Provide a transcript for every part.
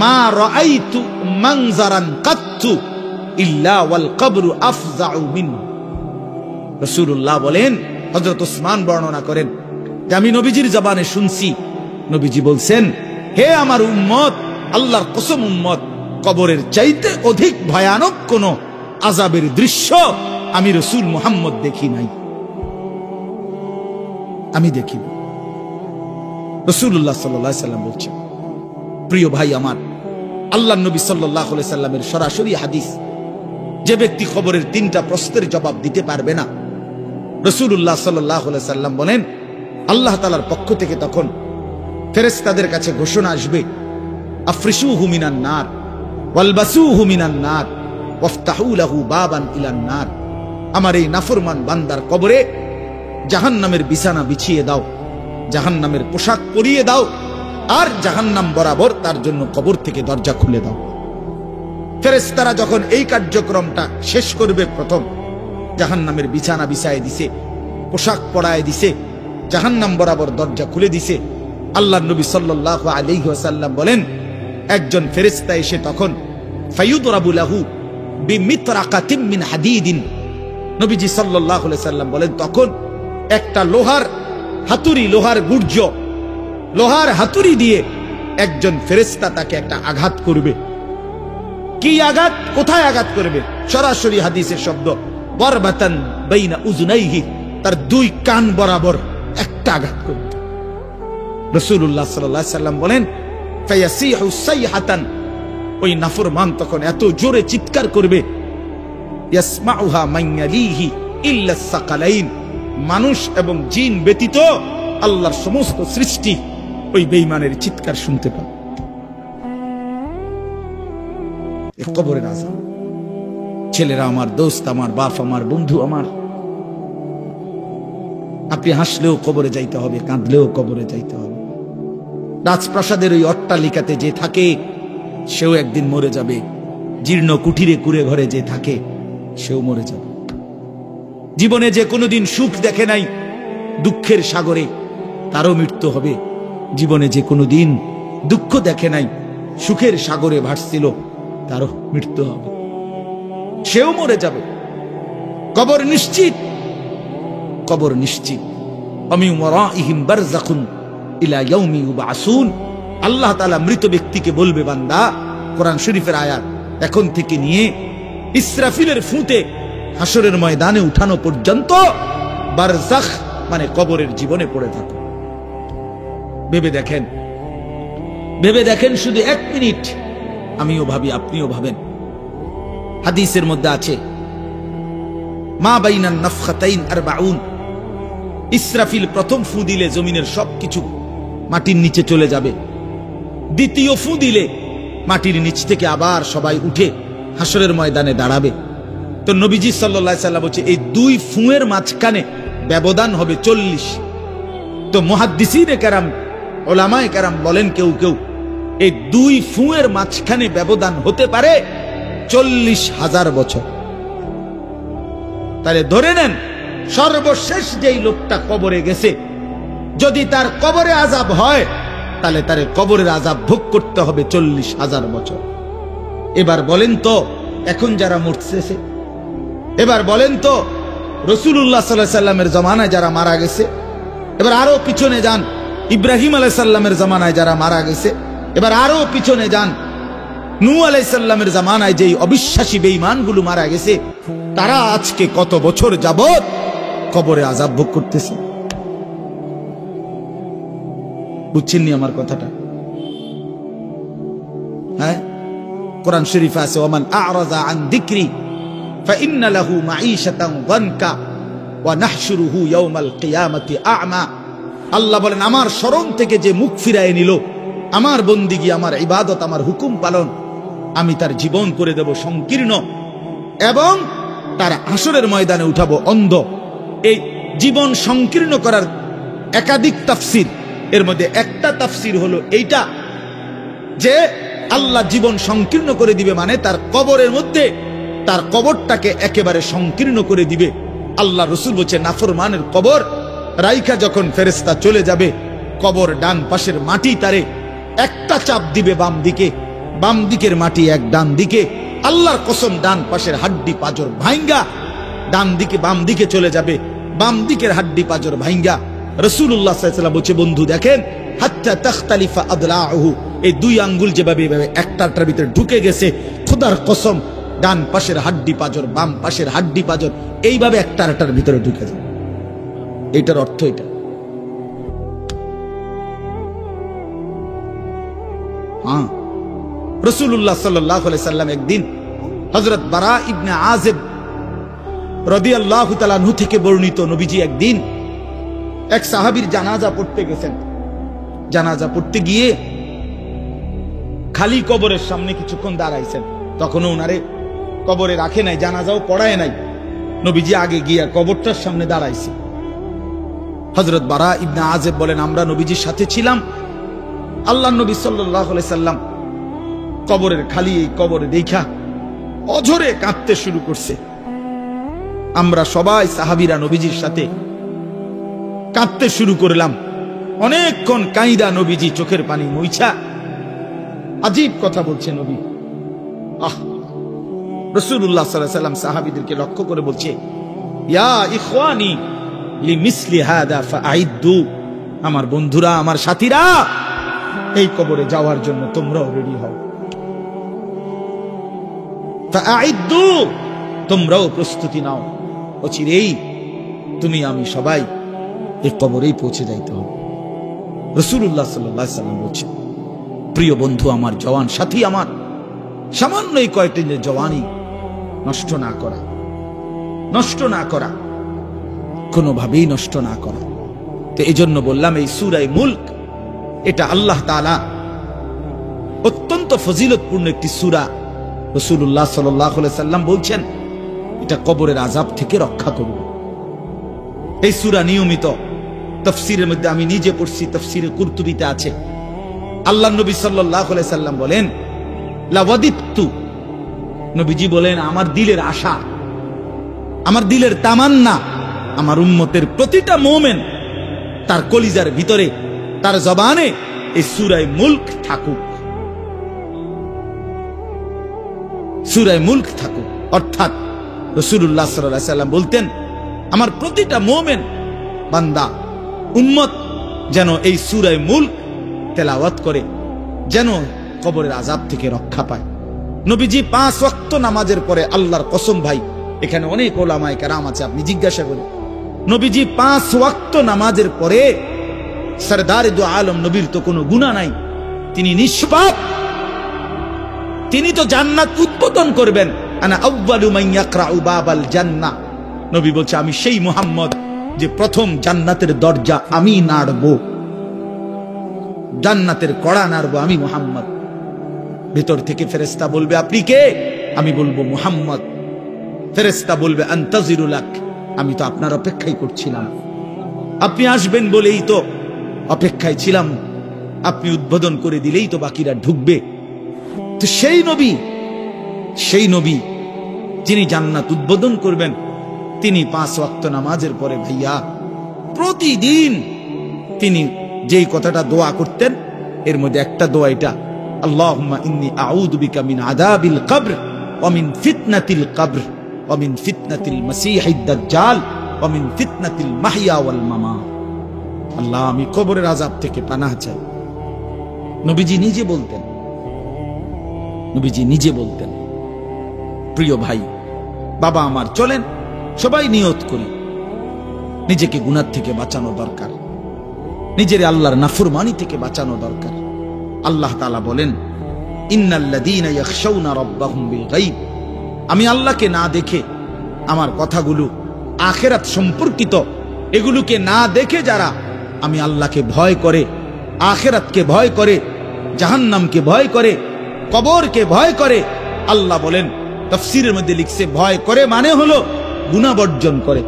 মা রাআইতু মানজারান কাত্তু ইল্লা ওয়াল কবরু আফযাউ মিনহু। রাসূলুল্লাহ বলেন, হযরত ওসমান বর্ণনা করেন যে আমি নবীজির জবানে শুনছি, নবীজি বলছেন, হে আমার উম্মত, আল্লাহর কসম উম্মত, কবরের চাইতে অধিক ভয়ানক কোন আযাবের দৃশ্য আমি রাসূল মুহাম্মদ দেখি নাই, আমি দেখি। রাসূলুল্লাহ সাল্লাল্লাহু আলাইহি সাল্লাম বলছেন। প্রিয় ভাই আমার, আল্লাহর নবী সাল্লাল্লাহু আলাইহি সাল্লামের সরাসরি হাদিস, যে ব্যক্তি কবরের তিনটা প্রশ্নের জবাব দিতে পারবে না, রাসূলুল্লাহ সাল্লাল্লাহু আলাইহি সাল্লাম বলেন আল্লাহ তাআলার পক্ষ থেকে তখন ফেরেশতাদের কাছে ঘোষণা আসবে, আফরিশুহু মিনান নার ওয়ালবাসুহু মিনান নার ওয়াফতাহু লাহু বাবান ইলান নার। আমার এই নাফরমান বান্দার কবরে জাহান্নামের বিছানা বিছিয়ে দাও, জাহান্নামের পোশাক পরিয়ে দাও, আর জাহান্নাম বরাবর তার জন্য কবর থেকে দরজা খুলে দাও। ফেরেশতারা যখন এই কার্যক্রমটা শেষ করবে, প্রথম জাহান্নামের বিছানা বিছায় দিছে, পোশাক পরায় দিছে, জাহান্নাম বরাবর দরজা খুলে দিছে, আল্লাহর নবী সাল্লাল্লাহু আলাইহি ওয়াসাল্লাম বলেন একজন ফেরেশতা এসে তখন ফায়ুদরাবু লাহু বিমিতরাকাতিন মিন হাদিদিন, নবীজি সাল্লাল্লাহু আলাইহি সাল্লাম বলেন তখন একটা লোহার হাতুড়ি, লোহার গুর্জ, লোহার হাতুড়ি দিয়ে একজন ফেরেশতা তাকে একটা আঘাত করবে। কি আঘাত, কোথায় আঘাত করবে? সরাসরি হাদিসের শব্দ, বরবাতান বাইনা উযুনাইহি, তার দুই কান বরাবর একটা আঘাত করবে। রাসূলুল্লাহ সাল্লাল্লাহু আলাইহি সাল্লাম বলেন ফায়াসিহু সাইহাতান, ওই নাফরমান তখন এত জোরে চিৎকার করবে, ইয়াসমাউহা মান ইয়ালিহি ইল্লা সাকালাইন, মানুষ এবং জিন ব্যতীত আল্লাহর সমস্ত সৃষ্টি ওই বেঈমানের চিৎকার শুনতে পাবে। কবরের আযাব। ছেলেরা আমার, দোস্ত আমার, বাপ আমার, বন্ধু আমার, আপনি হাসলেও কবরে যাইতে হবে, কাঁদলেও কবরে যাইতে হবে। রাজপ্রাসাদের ওই অট্টালিকাতে যে থাকে সেও একদিন মরে যাবে, জীর্ণ কুঠিরে কুড়ে ঘরে যে থাকে সেও মরে যাবে। জীবনে যে কোনোদিন সুখ দেখে নাই দুঃখের সাগরে, তারও মৃত্যু হবে। জীবনে যে কোনোদিন দুঃখ দেখে নাই সুখের সাগরে ভাসছিল, তারও মৃত্যু হবে, সেও মরে যাবে। কবর নিশ্চিত, কবর নিশ্চিত। ওমিন ওয়ারাইহিম বারযাখুন ইলা ইয়াউমি ইউবআসুন। আল্লাহ তাআলা মৃত ব্যক্তিকে বলবে, বান্দা, কোরআন শরীফের আয়াত, এখন থেকে নিয়ে ইসরাফিলের ফুঁতে হাসরের ময়দানে উঠানো পর্যন্ত বারযাখ মানে কবরের জীবনে পড়ে থাকো। ভেবে দেখেন, ভেবে দেখেন, শুধু এক মিনিট আমিও ভাবি, আপনিও ভাবেন। হাদিসের মধ্যে আছে মা বাইনান নাফখাতাইন 40, ইসরাফিল প্রথম ফু দিলে জমিনের সবকিছু মাটির নিচে চলে যাবে, দ্বিতীয় ফু দিলে মাটির নিচ থেকে আবার সবাই উঠে হাসরের ময়দানে দাঁড়াবে। তো নবীজি সাল্লাল্লাহু আলাইহি সাল্লাম বলছে এই দুই ফুঁয়ের মাঝখানে ব্যবধান হবে 40। তো মুহাদ্দিসিনে কেরাম, উলামায়ে কেরাম বলেন কেউ কেউ এই দুই ফুঁয়ের মাঝখানে ব্যবধান হতে পারে 40,000 বছর। তাহলে ধরে নেন সর্বশেষ যেই লোকটা কবরে গেছে, যদি তার কবরে আযাব হয় তাহলে তার কবরের আযাব ভোগ করতে হবে 40,000 বছর। এবার বলেন তো এখন যারা মরতেছে, এবার বলেন তো রাসূলুল্লাহ সাল্লাল্লাহু আলাইহি সাল্লামের জামানায় যারা মারা গেছে, এবার আরো পিছনে যান ইব্রাহিম আলাইহিস সালামের জামানায় যারা মারা গেছে, এবার আরো পিছনে যান নূহ আলাইহিস সালামের জামানায় যেই অবিশ্বাসী বেঈমানগুলো মারা গেছে, তারা আজকে কত বছর যাবত কবরে আযাব ভোগ করতেছে। বুঝছেননি আমার কথাটা? হ্যাঁ, কোরআন শরীফে আছে ওমান আ'রাযা আন যিকরি ফাইন্না লাহু মাঈশাতান যানকা ওয়া নাহশুরুহু ইয়াওমাল কিয়ামাতি আ'মা। আল্লাহ বলেন আমার শরণ থেকে যে মুখ ফিরায় নিল, আমার বন্দিগি, আমার ইবাদত, আমার হুকুম পালন, আমি তার জীবন করে দেব সংকীর্ণ এবং তার হাসরের ময়দানে উঠাবো অন্ধ। এই জীবন সংকীর্ণ করার একাধিক তাফসীর, এর মধ্যে একটা তাফসীর হলো এইটা যে আল্লাহ জীবন সংকীর্ণ করে দিবে মানে তার কবরের মধ্যে তার কবরটাকে একেবারে সংকীর্ণ করে দিবে। আল্লাহ রাসূল বলেছে নাফরমানের কবর রাইখা যখন ফেরেশতা চলে যাবে, কবর ডান পাশের মাটি তারে একটা চাপ দিবে বাম দিকে, বাম দিকের মাটি এক ডান দিকে, আল্লাহর কসম ডান পাশের হাড্ডি পাজর ভাঙ্গা ডান দিকে বাম দিকে চলে যাবে, বাম দিকের হাড্ডি পাজর ভাঙ্গা। রাসূলুল্লাহ সাল্লাল্লাহু আলাইহি ওয়াসাল্লাম বলছে, বন্ধু দেখেন, হাত্তা তাখতালিফা আদলাউহু, এই দুই আঙ্গুল যেভাবে একটার ভিতরে ঢুকে গেছে, খোদার কসম ডান পাশের হাড্ডি পাজর বাম পাশের হাড্ডি পাজর এইভাবে একটার ভিতরে ঢুকে যায়। এটার অর্থ এটা। হ্যাঁ, রাসূলুল্লাহ সাল্লাল্লাহু আলাইহি সাল্লাম একদিন হযরত বারা ইবনে আযিব রাদিয়াল্লাহু তাআলা আনহু থেকে বর্ণিত, নবীজি একদিন এক সাহাবীর জানাজা পড়তে গেছেন। জানাজা পড়তে গিয়ে খালি কবরের সামনে কিছুক্ষণ দাঁড়াইছেন। তখনও উনারে কবরে রাখে নাই, জানাজাও পড়ায় নাই। নবীজি আগে গিয়া কবরটার সামনে দাঁড়াইছে। হযরত বারা ইবনে আযিব বলেন, আমরা নবীজির সাথে ছিলাম। আল্লাহর নবী সাল্লাল্লাহু আলাইহি সাল্লাম কবরের খালি এই কবরে দেখা অঝরে কাঁদতে শুরু করছে। আমরা সবাই সাহাবীরা নবীজির সাথে কাঁদতে শুরু করলাম। অনেকক্ষণ কাইদা নবীজি চোখের পানি মুইছা আজীব কথা বলছে নবী। রাসূলুল্লাহ সাল্লাল্লাহু আলাইহি সাল্লাম সাহাবীদেরকে লক্ষ্য করে বলছে, ইয়া ইখওয়ানি লিমিসলি হাদা ফাআইদ্দু, আমার বন্ধুরা, আমার সাথীরা, এই কবরে যাওয়ার জন্য তোমরাও রেডি হও। ফাআইদ্দু, তোমরাও প্রস্তুতি নাও। অচিরেই তুমি আমি সবাই এই কবরেই পৌঁছে যাইতে হবে। রাসূলুল্লাহ সাল্লাল্লাহু আলাইহি সাল্লাম বলছেন, প্রিয় বন্ধু আমার, জওয়ান সাথী আমার, সামান্য এই কয়েকটি জওয়ানি নষ্ট না করা, নষ্ট না করা, কোনোভাবেই নষ্ট না করা। তো এই জন্য বললাম, এই সূরা মুলক এটা আল্লাহ তাআলা অত্যন্ত ফজিলতপূর্ণ একটি সূরা। রাসূলুল্লাহ সাল্লাল্লাহু আলাইহি সাল্লাম বলছেন, এটা কবরের আযাব থেকে রক্ষা করবে। এই সূরা নিয়মিত তাফসীরের মধ্যে আমি নিজে পড়ছি, তাফসীরে কুরতুবীতে আছে। আল্লাহর নবী সাল্লাল্লাহু আলাইহি সাল্লাম বলেন, লাওয়াদিতু, নবীজি বলেন, আমার দিলের আশা, আমার দিলের তামান্না, আমার উম্মতের প্রতিটা মুমিন তার কলিজার ভিতরে, তার জবানে এই সূরা মুলক থাকুক, সূরা মুলক থাকুক। অর্থাৎ রাসূলুল্লাহ সাল্লাল্লাহু আলাইহি সাল্লাম বলতেন, আমার প্রতিটা মুমিন বান্দা উম্মত যেন এই সূরা মুলক তেলাওয়াত করে, যেন কবরের আযাব থেকে রক্ষা পায়। নবীজি 5 ওয়াক্ত নামাজের পরে, আল্লাহর কসম ভাই, এখানে অনেক ওলামায়ে কেরাম আছে, আপনি জিজ্ঞাসা করেন, নবীজি 5 ওয়াক্ত নামাজের পরে, সরদারে দু আলম নবীর তো কোনো গুনাহ নাই, তিনি নিষ্পাপ, তিনি তো জান্নাত উদ্বোধন করবেন। আনা আউয়ালু মান ইয়াকরাউ বাবাল জান্নাহ, নবী বলছে, আমি সেই মুহাম্মদ যে প্রথম জান্নাতের দরজা আমি নাড়বো, জান্নাতের কড়া নাড়বো আমি মুহাম্মদ। ভিতর থেকে ফেরেশতা বলবে, আপনি কে? আমি বলবো মুহাম্মদ। ফেরেশতা বলবে, আনতাজিরু লাক, আমি তো আপনার অপেক্ষাই করছিলাম, আপনি আসবেন বলেই তো অপেক্ষায় ছিলাম, আপনি উদ্বোধন করে দিলেই তো বাকিরা ঢুকবে। তো সেই নবী যিনি জান্নাত উদ্বোধন করবেন, তিনি 5 ওয়াক্ত নামাজের পরে ভাইয়া প্রতিদিন তিনি যেই কথাটা দোয়া করতেন, এর মধ্যে একটা দোয়া এটা, আল্লাহুম্মা ইন্নী আউযু বিকা মিন আযাবিল কবর ওয়া মিন ফিতনাতিল কবর ওয়া মিন ফিতনাতিল মাসীহিদ দাজ্জাল ওয়া মিন ফিতনাতিল মাহইয়া ওয়াল মামাত। আল্লাহ, আমি কবরের আযাব থেকে পানাহ চাই। নবীজি নিজে বলতেন, নবীজি নিজে বলতেন। প্রিয় ভাই, বাবা আমার, চলেন সবাই নিয়ত করি, নিজেকে গুনাহ থেকে বাঁচানো দরকার, নিজের আল্লাহর নাফরমানি থেকে বাঁচানো দরকার। আল্লাহ তাআলা বলেন, ইন্নাল্লাযীনা ইয়াখশাউনা রাব্বাহুম বিল গায়ব, আমি আল্লাহকে না দেখে, আমার কথাগুলো আখিরাত সম্পর্কিত, এগুলোকে না দেখে যারা আমি আল্লাহকে ভয় করে, আখিরাতকে ভয় করে, জাহান্নামকে ভয় করে, কবরকে ভয় করে, আল্লাহ বলেন, তাফসীরের মধ্যে লিখছে, ভয় করে মানে হলো গুনাহ বর্জন করে।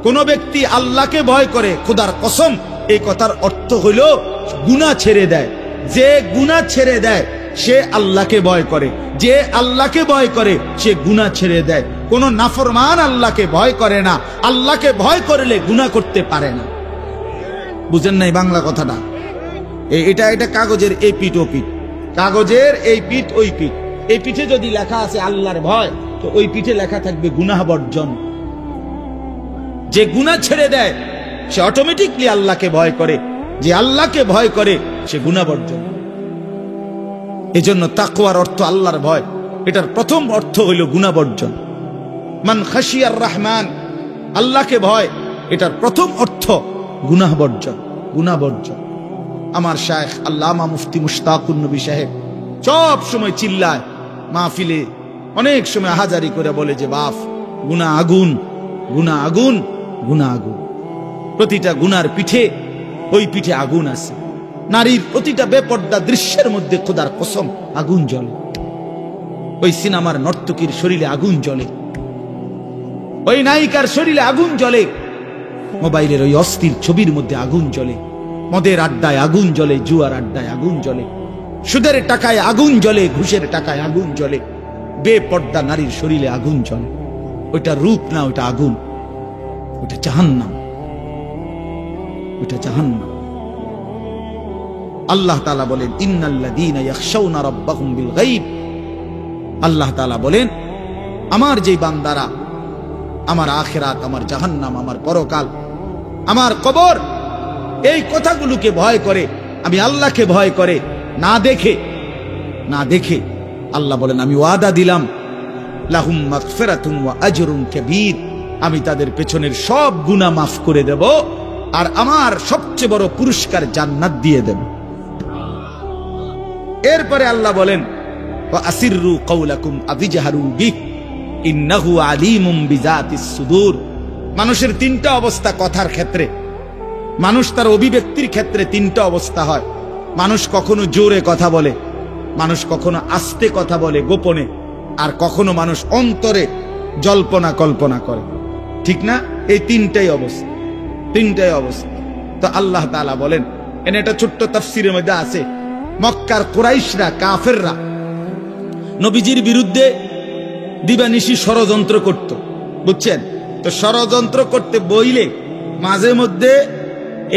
কোন ব্যক্তি আল্লাহকে ভয় করে, খোদার কসম, এই কথার অর্থ হলো গুনাহ ছেড়ে দেয়। যে গুনাহ ছেড়ে দেয় সে আল্লাহকে ভয় করে, যে আল্লাহকে ভয় করে সে গুনাহ ছেড়ে দেয়। কোন নাফরমান আল্লাহকে ভয় করে না, আল্লাহকে ভয় করলে গুনাহ করতে পারে না। বুঝেন নাই বাংলা কথাটা? এটা কাগজের এপিট ওপিট। কাগজের এই পিঠ ওই পিঠ, এই পিঠে যদি লেখা আছে আল্লাহর ভয়, তো ওই পিঠে লেখা থাকবে গুনাহ বর্জন। যে গুনাহ ছেড়ে দেয় সে অটোমেটিকলি আল্লাহকে ভয় করে, যে আল্লাহকে ভয় করে সে গুনাহ বর্জন। এজন্য তাকওয়ার অর্থ আল্লাহর ভয়, এটার প্রথম অর্থ হইল গুনাহ বর্জন। মান খাশিয়ার রহমান, আল্লাহকে ভয়, এটার প্রথম অর্থ গুনাহ বর্জন, গুনাহ বর্জন। আমার শায়েখ আল্লামা মুফতি মুশতাকুন নবী সাহেব সব সময় চিল্লায় মাহফিলে, অনেক সময় আহাজারি করে বলে যে বাপ, গুনাহ আগুন, গুনাহ আগুন, গুনাহ আগুন। প্রতিটা গুনার পিঠে ওই পিঠে আগুন আছে। নারীর প্রতিটা বেপর্দা দৃশ্যের মধ্যে খোদার কসম আগুন জ্বলে। ওই সিনেমার নর্তকীর শরীরে আগুন জ্বলে, ওই নায়িকার শরীরে আগুন জ্বলে, মোবাইলের ওই অস্থির ছবির মধ্যে আগুন জ্বলে, মদের আড্ডায় আগুন জ্বলে, জুয়ার আড্ডায় আগুন জ্বলে, সুদের টাকায় আগুন জ্বলে, ঘুষের টাকায় আগুন জ্বলে, বেপর্দা নারীর শরীরে আগুন জ্বলে। ওইটা রূপ না, ওইটা আগুন, ওইটা জাহান্নাম, ওইটা জাহান্নাম। আল্লাহ তাআলা বলেন ইন্নাল্লাযীনা ইয়াখশাউনা রাব্বাহুম বিল গায়ব, আল্লাহ তাআলা বলেন আমার যে বান্দারা আমার আখিরাত, আমার জাহান্নাম, আমার পরকাল, আমার কবর, এই কথাগুলোকে ভয় করে, আমি আল্লাহকে ভয় করে, না দেখে আল্লাহ বলেন আমি ওয়াদা দিলাম লাহুম মাগফিরাতুন ওয়া আজরুন কাবীর, আমি তাদের পেছনের সব গুনাহ মাফ করে দেব আর আমার সবচেয়ে বড় পুরস্কার জান্নাত দিয়ে দেব। এরপরে আল্লাহ বলেন ওয়া আসিররু কাওলাকুম আবিজহারু বিহি ইন্নাহু আলিমুম বিযাতিস সুদূর। মানুষের তিনটা অবস্থা কথার ক্ষেত্রে, মানুষ তার অভিব্যক্তির ক্ষেত্রে তিনটা অবস্থা হয়। মানুষ কখনো জোরে কথা বলে, মানুষ কখনো আস্তে কথা বলে গোপনে, আর কখনো মানুষ অন্তরে জল্পনা কল্পনা করে, ঠিক না? এই তিনটাই অবস্থা, তিনটাই অবস্থা। তো আল্লাহ তাআলা বলেন, এনে একটা ছোট্ট তাফসীরের মধ্যে আছে, মক্কার কুরাইশরা, কাফেররা নবীজির বিরুদ্ধে দিবানিশি ষড়যন্ত্র করত, বুঝছেন? তো ষড়যন্ত্র করতে বইলে মাঝে মধ্যে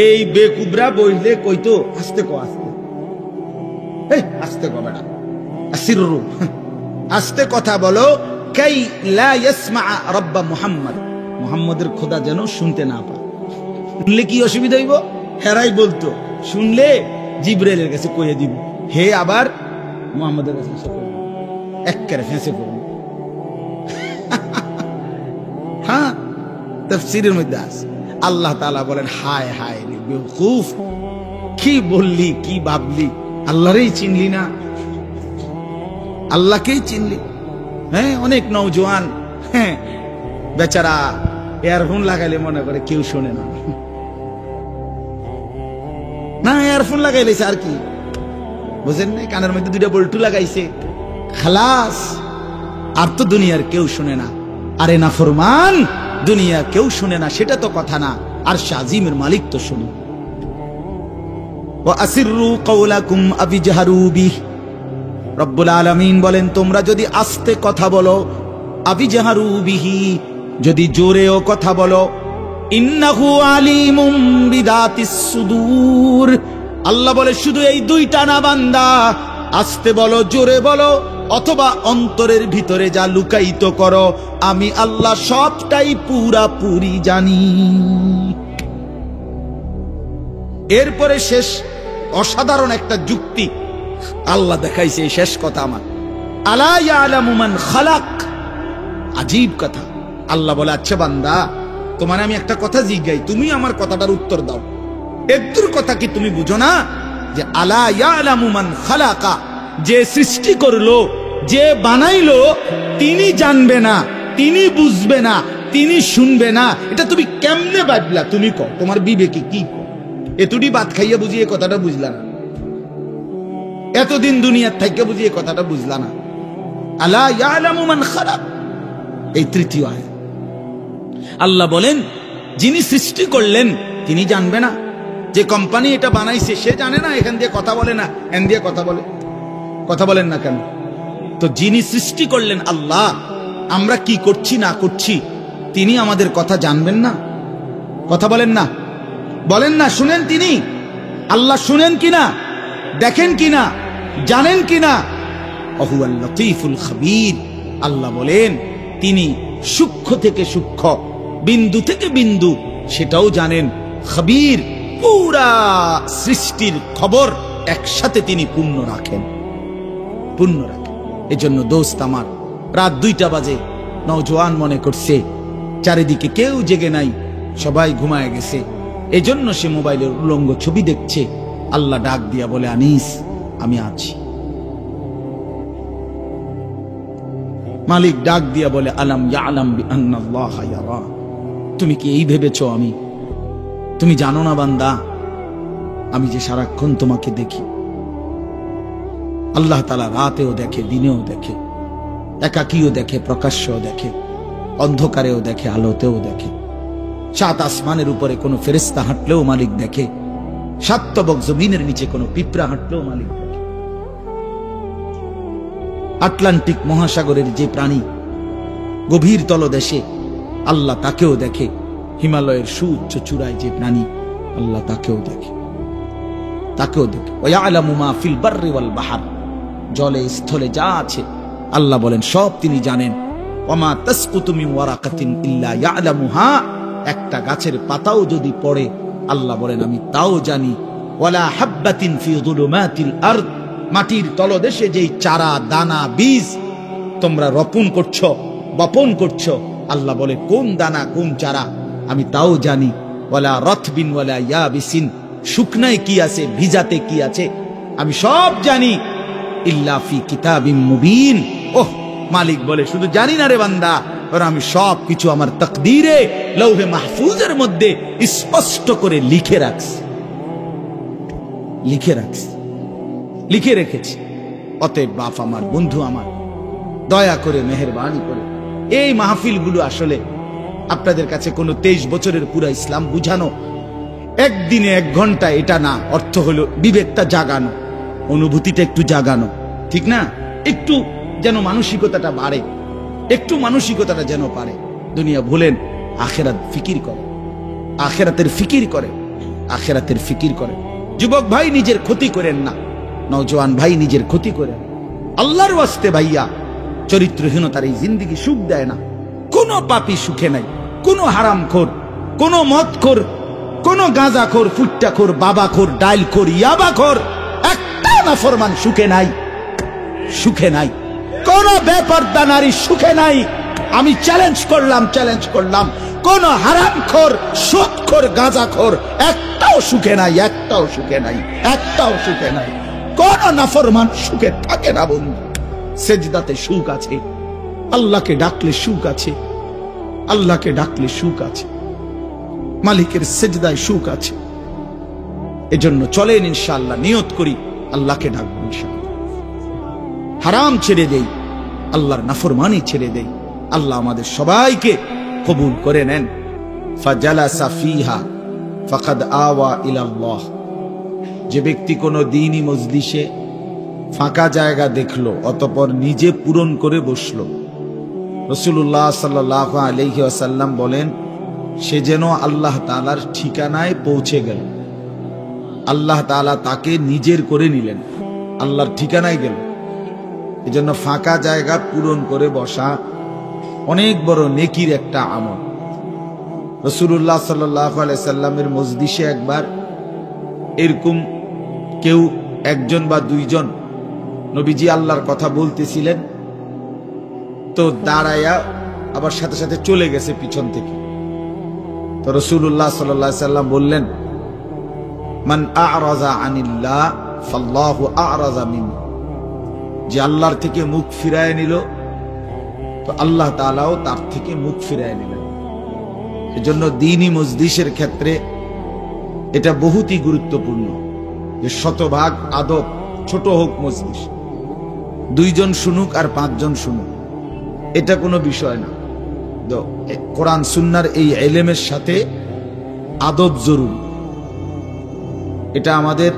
এই বেকুবরা বইলে কইতো আস্তে কো, আস্তে, এই আস্তে কো বেটা, আসিররু, আস্তে কথা বলো, কাই লা ইয়াসমা রাব্বা মুহাম্মদ, মুহাম্মদের খোদা যেন শুনতে না পায়। শুনলে কি অসুবিধা হইব? হেরাই বলতো শুনলে জিবরাইলের কাছে কইয়ে দিব, হে আবার মুহাম্মদের কাছে একেবারে ফেঁসে পড়বে। হ্যাঁ, তাফসীরের মধ্যে আছে। আল্লাহ তাআলা বলেন হায় হায় রে বেওকুফ, কি বললি, কি ভাবলি, আল্লাহরই চিনলি না, আল্লাহকেই চিনলি। হ্যাঁ, অনেক নওজোয়ান হ্যাঁ বেচারা ইয়ারফোন লাগাইলে মনে করে কেউ শোনে না, না ইয়ারফোন লাগাইলেছে আর কি, বুঝেন না? কানের মধ্যে দুইটা বল্টু লাগাইছে, খালাস, আর তো দুনিয়ার কেউ শুনে না। আরে না ফরমান, দুনিয়া কেউ শুনে না সেটা তো কথা না, আর শাজিমের মালিক তো শুনে। ওয়া আসিররু কাওলাকুম আবিজহারু বিহি, রব্বুল আলামিন বলেন তোমরা যদি আস্তে কথা বলো, আবিজহারু বিহি, যদি জোরেও কথা বলো, ইন্নাহু আলিমুম বিযাতিস সুদূর, আল্লাহ বলে শুধু এই দুইটা না বান্দা, আস্তে বলো, জোরে বলো, অথবা অন্তরের ভিতরে যা লুকায়িত করো, আমি আল্লাহ সবটাই পুরাপুরি জানি। এরপরে শেষ অসাধারণ একটা যুক্তি আল্লাহ দেখাইছে, এই শেষ কথা আমার, আলা ইয়ালামু মান খালাক, আজীব কথা। আল্লাহ বলে আচ্ছা বান্দা, তোমার আমি একটা কথা জিজ্ঞাই, তুমি আমার কথাটার উত্তর দাও। একটুর কথা কি তুমি বুঝো না যে আলা ইয়ালামু মান খালাকা, যে সৃষ্টি করলো, যে বানাইলো, তিনি জানবে না, তিনি বুঝবে না, তিনি শুনবে না, এটা তুমি কেমনে ভাবলা? তুমি কও, তোমার বিবেকে কি কও? এতটি ভাত খাইয়া বুঝি এই কথাটা বুঝলা না? এতদিন দুনিয়ার থাইকা বুঝি এই কথাটা বুঝলা না? আলা ইয়ালামু মান খালাক, এই তৃতীয় আয়াত। আল্লাহ বলেন যিনি সৃষ্টি করলেন তিনি জানবে না? যে কোম্পানি এটা বানাইছে সে জানে না এখান দিয়ে কথা বলে না, এখান দিয়ে কথা বলে? কথা বলেন না কেন? তো যিনি সৃষ্টি করলেন আল্লাহ, আমরা কি করছি না করছি তিনি আমাদের কথা জানবেন না? কথা বলেন না, বলেন না, শুনেন তিনি? আল্লাহ শুনেন কিনা, দেখেন কিনা, জানেন কিনা? ওহুয়াল লতীফুল খবীর। আল্লাহ বলেন তিনি সূক্ষ্ম থেকে সূক্ষ্ম, বিন্দু থেকে বিন্দু সেটাও জানেন। খবীর, পুরা সৃষ্টির খবর একসাথে তিনি পূর্ণ রাখেন। এজন্য দোস্ত আমার, রাত 2টা বাজে, নওজোয়ান মনে করছে চারিদিকে কেউ জেগে নাই, সবাই ঘুমায় গেছে, এজন্য সে মোবাইলের উলঙ্গ ছবি দেখছে। আল্লাহ ডাক দিয়া বলে, আনিস আমি আছি। মালিক ডাক দিয়া বলে, আলাম ইয়ালাম বিআন্নাল্লাহা ইয়ারা। তুমি কি এই ভেবেছো তুমি জানো না বান্দা, আমি যে সারাক্ষণ তোমাকে দেখি। আল্লাহ তাআলা রাতেও দেখে, দিনেও দেখে, একাকীও দেখে, প্রকাশ্যও দেখে, অন্ধকারেও দেখে, আলোতেও দেখে। 7 আসমানের উপরে কোনো ফেরেশতা হাঁটলেও মালিক দেখে, 7 তবক জমিনের নিচে কোনো পিঁপড়া হাঁটলেও মালিক দেখে। আটলান্টিক মহাসাগরের যে প্রাণী গভীর তলদেশে, আল্লাহ তাকেও দেখে। হিমালয়ের সুউচ্চ চূড়ায় যে প্রাণী, আল্লাহ তাকেও দেখে। ওয়ায়ালামু মা ফিল বাররি ওয়াল বাহর, জলে স্থলে যা আছে আল্লাহ বলেন সব তিনি জানেন। ওয়ামা তাসকুতু মিন ওয়ারাকাতিন ইল্লা ইয়ালামুহা, একটা গাছের পাতাও যদি পড়ে আল্লাহ বলেন আমি তাও জানি। ওয়ালা হাববাতিন ফি যুলুমাতিল আরদ, মাটির তলদেশে যেই চারা দানা বীজ তোমরা রোপণ করছো, বপন করছো, আল্লাহ বলে কোন দানা কোন চারা আমি তাও জানি। ওয়ালা রাতবিন ওয়ালা ইয়াবিসিন, শুকনায় কি আছে ভিজাতে কি আছে আমি সব জানি। ইল্লা ফি কিতাবিম মুবিন, ওহ মালিক বলে শুধু জানি না রে বান্দা, আর আমি সব কিছু আমার তাকদীরে লৌহে মাহফুজের মধ্যে স্পষ্ট করে লিখে রেখেছি। অতএব বাপ আমার, বন্ধু আমার, দয়া করে মেহেরবানি করে এই মাহফিলগুলো আসলে আপনাদের কাছে কোনো 23 বছরের পুরা ইসলাম বুঝানো, একদিনে 1 ঘন্টা এটা না। অর্থ হলো বিবেকটা জাগানো, অনুভূতিটা একটু জাগানো, ঠিক না? একটু যেন মানসিকতাটা বাড়ে, একটু মানসিকতাটা যেন পারে। দুনিয়া ভুলেন, আখেরাত ফিকির করে, আখেরাতের ফিকির করে। যুবক ভাই নিজের ক্ষতি করেন না, নওজোয়ান ভাই নিজের ক্ষতি করেন। আল্লাহর ওয়াস্তে ভাইয়া, চরিত্রহীনতার এই জিন্দেগি সুখ দেয় না। কোনো পাপী সুখে নাই, কোনো হারামখোর, কোনো মদখোর, কোনো গাঁজাখোর, ফুট্টাখোর, বাবাখোর, ডাইলখোর, ইয়াবাখোর, একটা নাফরমান সুখে নাই। কোন বেপরদা নারী সুখে নাই। আমি চ্যালেঞ্জ করলাম, কোন হারামখোর, সুদখোর, গাঁজাখোর একটাও সুখে নাই। কোন নাফরমান সুখে থাকে না বন্ধু। সেজদাতে সুখ আছে, আল্লাহকে ডাকলে সুখ আছে, মালিকের সেজদায় সুখ আছে। এজন্য চলেন ইনশাআল্লাহ, নিয়ত করি আল্লাহকে ডাকবো ইনশাআল্লাহ। হারাম ছেড়ে দেই, আল্লাহর নাফরমানি ছেড়ে দেই। আল্লাহ আমাদের সবাইকে কবুল করে নেন। ফাজালাসা ফিহা ফাকাদ আওয়া ইলাল্লাহ, যে ব্যক্তি কোনো দ্বীনি মজলিসে ফাঁকা জায়গা দেখলো অতঃপর নিজে পূরণ করে বসলো, রাসূলুল্লাহ সাল্লাল্লাহু আলাইহি ওয়াসাল্লাম বলেন সে যেন আল্লাহ তাআলার ঠিকানায় পৌঁছে গেল। আল্লাহ তাআলা তাকে নিজের করে নিলেন, আল্লাহর ঠিকানায় গেল। এজন্য ফাঁকা জায়গা পূরণ করে বসা অনেক বড় নেকির একটা আমল। রাসূলুল্লাহ সাল্লাল্লাহু আলাইহি সাল্লামের মজলিসে একবার এরকম কেউ 1জন বা 2জন নবীজি আল্লাহর কথা বলতেছিলেন, তো দাঁড়ায়া আবার সাথে সাথে চলে গেছে পিছন থেকে। তো রাসূলুল্লাহ সাল্লাল্লাহু আলাইহি সাল্লাম বললেন, মান আ'রাযা আনিল্লাহ ফাল্লাহু আ'রাযা মিনহু, যে আল্লাহর থেকে মুখ ফিরায় নিল তো আল্লাহ তাআলাও তার থেকে মুখ ফিরায় নিলেন। এজন্য দ্বীনি মজলিসের ক্ষেত্রে এটা বহুতই গুরুত্বপূর্ণ যে শতভাগ আদব, ছোট হোক মজলিস, 2 জন শুনুক আর 5 জন শুনুক, এটা কোনো বিষয় না। কোরআন সুন্নাহর এই ইলমের সাথে আদব জরুরি। এটা আমাদের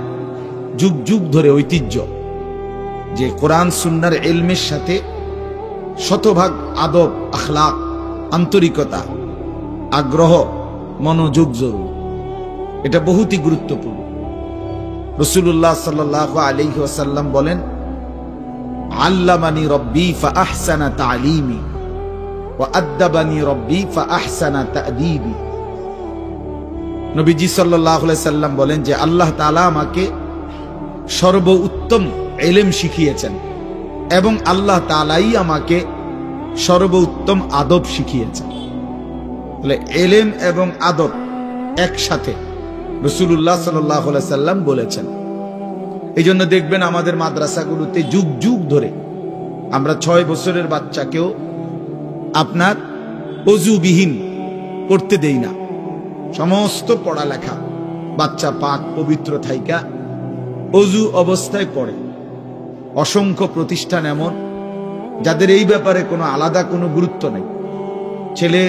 যুগ যুগ ধরে ঐতিহ্য যে কোরআন সুন্নাহর ইলমের সাথে শতভাগ আদব, আখলাক, আন্তরিকতা, আগ্রহ, মনোযোগ জরুরি। এটা বহুতই গুরুত্বপূর্ণ। রাসূলুল্লাহ সাল্লাল্লাহু আলাইহি ওয়াসাল্লাম বলেন আল্লামানি রব্বি ফাআহসানা তা'লিমি ওয়া আদ্দাবানি রব্বি ফাআহসানা তা'দীবি। নবীজি সাল্লাল্লাহু আলাইহি সাল্লাম বলেন যে আল্লাহ তাআলা আমাকে সর্বোত্তম ইলম শিখিয়েছেন এবং আল্লাহ তাআলাই আমাকে সর্বোত্তম আদব শিখিয়েছেন। বলে ইলম এবং আদব একসাথে রাসূলুল্লাহ সাল্লাল্লাহু আলাইহি সাল্লাম বলেছেন। এই জন্য দেখবেন আমাদের মাদ্রাসাগুলোতে যুগ যুগ ধরে আমরা 6 বছরের বাচ্চাকেও আপনার ওযুবিহীন করতে দেই না। সমস্ত পড়ালেখা বাচ্চা পাক পবিত্র থাইকা ওযু অবস্থায় পড়ে। অসংখ্য প্রতিষ্ঠান এমন যাদের এই ব্যাপারে কোনো আলাদা কোনো গুরুত্ব নেই। ছেলে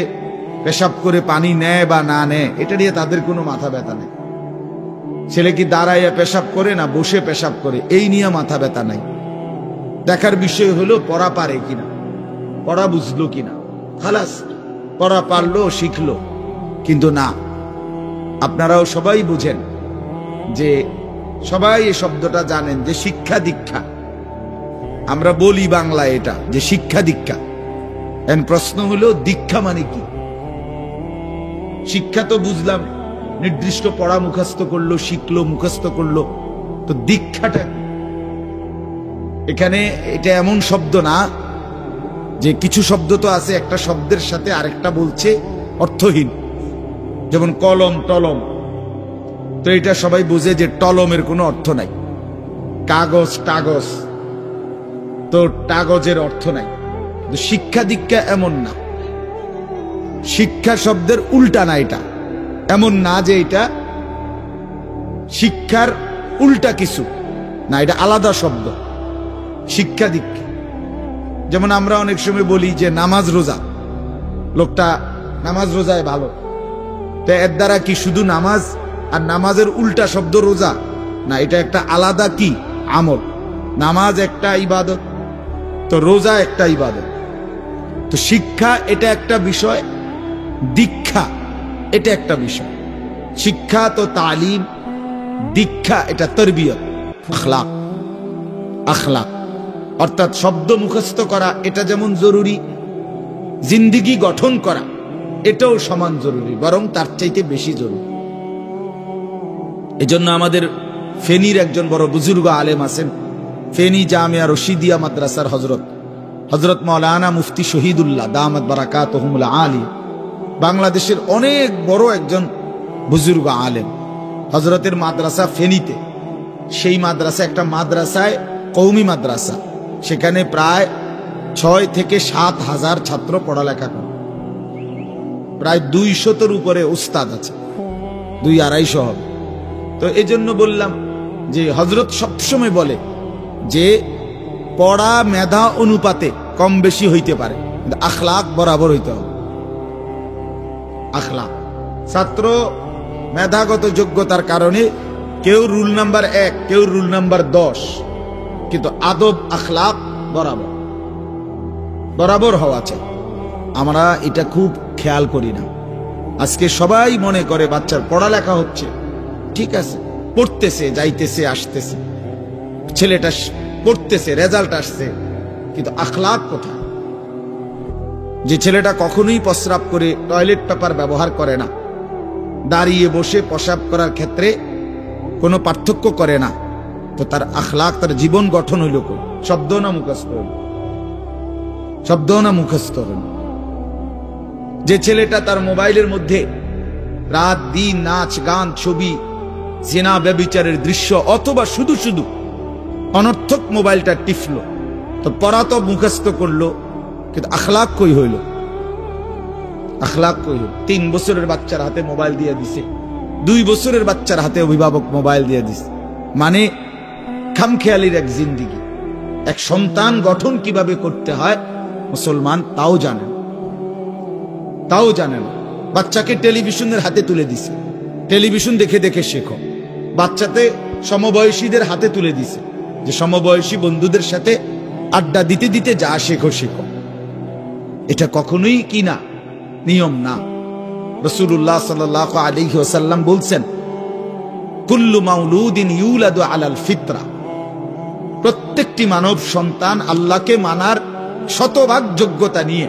পেশাব করে পানি নেয় বা না নেয় এটা নিয়ে তাদের কোনো মাথা ব্যথা নেই। ছেলে কি দাঁড়াইয়া পেশাব করে না বসে পেশাব করে এই নিয়ে মাথা ব্যথা নাই। দেখার বিষয় হলো পড়া পারে কিনা, পড়া বুঝলো কিনা, খালাস, পড়া পারলো শিখলো। কিন্তু না, আপনারাও সবাই বুঝেন যে সবাই এই শব্দটা জানেন যে শিক্ষা দীক্ষা, আমরা বলি বাংলায় এটা যে শিক্ষা দীক্ষা। এখন প্রশ্ন হলো দীক্ষা মানে কি? শিক্ষা তো বুঝলাম নির্দিষ্ট পড়া মুখস্থ করলো, শিখলো, মুখস্থ করলো, তো দীক্ষাটা কি? এখানে এটা এমন শব্দ না যে কিছু শব্দ তো আছে একটা শব্দের সাথে আরেকটা বলছে অর্থহীন, যেমন কলম টলম। তো এটা সবাই বুঝে যে টলমের কোনো অর্থ নাই। কাগজ টাগজ, তো কাগজের অর্থ নাই। শিক্ষা দীক্ষা এমন না, শিক্ষা শব্দের উল্টা না। এটা এমন না যে এটা শিক্ষার উল্টা কিছু না, এটা আলাদা শব্দ। শিক্ষা দীক্ষা যেমন আমরা অনেক সময় বলি যে নামাজ রোজা, লোকটা নামাজ রোজায় ভালো, তো এর দ্বারা কি শুধু নামাজ আর নামাজের উল্টা শব্দ রোজা না? এটা একটা আলাদা কি আমল। নামাজ একটা ইবাদত, তো রোজা একটা ইবাদত। তো শিক্ষা এটা একটা বিষয়, দীক্ষা এটা একটা বিষয়। শিক্ষা তো তালিম, দীক্ষা এটা তরবিয়ত, আখলাক। আখলাক অর্থাৎ শব্দ মুখস্থ করা এটা যেমন জরুরি, জিন্দেগি গঠন করা এটাও সমান জরুরি, বরং তার চাইতে বেশি জরুরি। এজন্য আমাদের ফেনীর একজন বড় বুজুর্গ আলেম আছেন, ফেনী জামিয়া রশিদিয়া মাদ্রাসার হযরত মাওলানা মুফতি শহীদুল্লাহ দামাত বারাকাতুহুমুল আলী, বাংলাদেশের অনেক বড় একজন বুজুর্গ আলেম। হযরতের মাদ্রাসা ফেনীতে, সেই মাদ্রাসা একটা মাদ্রাসায় কওমি মাদ্রাসা, সেখানে প্রায় 6 থেকে 7 হাজার ছাত্র পড়ালেখা করে। প্রায় 200-এর উপরে উস্তাদ আছে, 200-250 হবে। তো এই জন্য বললাম যে হযরত সবসময় বলে যে পড়া মেধা অনুপাতে কম বেশি হইতে পারে, কিন্তু আখলাক বরাবর হইতে হবে। আখলাক, ছাত্র মেধাগত যোগ্যতার কারণে কেউ রুল নাম্বার 1, কেউ রুল নাম্বার 10, কিন্তু আদব আখলাক বরাবর বরাবর হওয়া চাই। আমরা এটা খুব খেয়াল করি না। আজকে সবাই মনে করে বাচ্চার পড়ালেখা হচ্ছে, ঠিক আছে, পড়তেছে, যাইতেছে, আসতেছে, ছেলেটা পড়তেছে, রেজাল্ট আসছে, কিন্তু আখলাক কোথায়? যে ছেলেটা কখনোই প্রস্রাব করে টয়লেট পেপার ব্যবহার করে না, দাঁড়িয়ে বসে প্রস্রাব করার ক্ষেত্রে কোনো পার্থক্য করে না, তো তার আখলাক, তার জীবন গঠন হইল কোন? শব্দ না মুখস্থ হইল? শব্দ না মুখস্থ হইল? যে ছেলেটা তার মোবাইলের মধ্যে রাত দিন নাচ গান ছবি জিনা ব্যভিচারের দৃশ্য অথবা শুধু শুধু অনর্থক মোবাইলটা টিপলো, তো পড়া তো মুখস্থ করলো, কিন্তু আখলাক কই হইল? আখলাক কই হইল? 3 বছরের বাচ্চার হাতে মোবাইল দিয়ে দিছে, 2 বছরের বাচ্চার হাতে অভিভাবক মোবাইল দিয়ে দিছে। মানে খামখেয়ালির এক জিন্দেগি। এক সন্তান গঠন কিভাবে করতে হয় মুসলমান তাও জানেন, তাও জানেন। বাচ্চাকে টেলিভিশনের হাতে তুলে দিছে, টেলিভিশন দেখে দেখে শেখো। বাচ্চাতে সমবয়সীদের হাতে তুলে দিছে যে সমবয়সী বন্ধুদের সাথে আড্ডা দিতে দিতে যা শেখো শেখো। এটা কখনোই কি না, নিয়ম না। রাসূলুল্লাহ সাল্লাল্লাহু আলাইহি ওয়াসাল্লাম বলছেন, কুল্লু মাউলুদিন ইউলাদু আলাল ফিতরা, প্রত্যেক প্রত্যেকটি মানব সন্তান আল্লাহকে মানার শতভাগ যোগ্যতা নিয়ে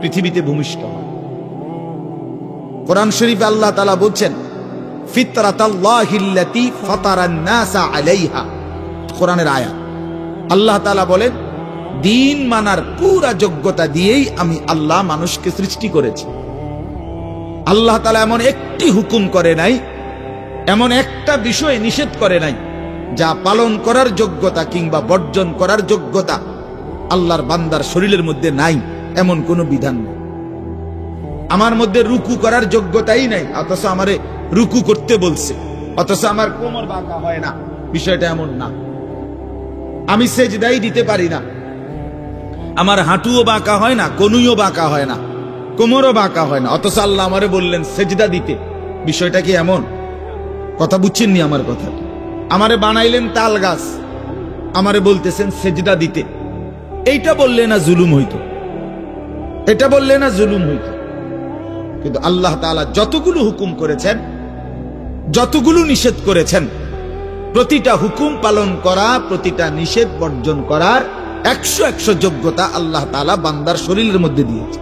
পৃথিবীতে ভূমিষ্ঠ হয়। কোরআন শরীফে আল্লাহ তাআলা বলছেন, ফিতরাতাল্লাহিল্লাতী ফাতারান নাসা আলাইহা, কোরআনের আয়াত। আল্লাহ তাআলা বলেন, দিন মানার পুরা যোগ্যতা দিয়েই আমি আল্লাহ মানুষকে সৃষ্টি করেছি। আল্লাহ তাআলা এমন একটি হুকুম করে নাই, এমন একটা বিষয় নিষেধ করে নাই যা পালন করার যোগ্যতা কিংবা বর্জন করার যোগ্যতা আল্লাহর বান্দার শরীরের মধ্যে নাই, এমন কোন বিধান নেই। আমার মধ্যে রুকু করার যোগ্যতাই নাই, অথচ আমারে রুকু করতে বলছে, অথচ আমার কোমর বাঁকা হয় না, বিষয়টা এমন না। আমি সেজদাই দিতে পারি না, আমার হাঁটুও বাঁকা হয় না, কনুইও বাঁকা হয় না, কোমরও বাঁকা হয় না, অথচ আল্লাহ আমারে বললেন সেজদা দিতে। বিষয়টা কি এমন? কথা বুঝছেননি আমার কথা? আমারে বানাইলেন তাল গাছ, আমারে বলতেছেন সেজদা দিতে। এইটা বললে না জুলুম হইতো? এটা বললে না জুলুম হইতো? কিন্তু আল্লাহ তাআলা যতগুলো হুকুম করেছেন, যতগুলো নিষেধ করেছেন, প্রতিটা হুকুম পালন করা, প্রতিটা নিষেধ বর্জন করার 100 যোগ্যতা আল্লাহ তাআলা বান্দার শরীরের মধ্যে দিয়েছে।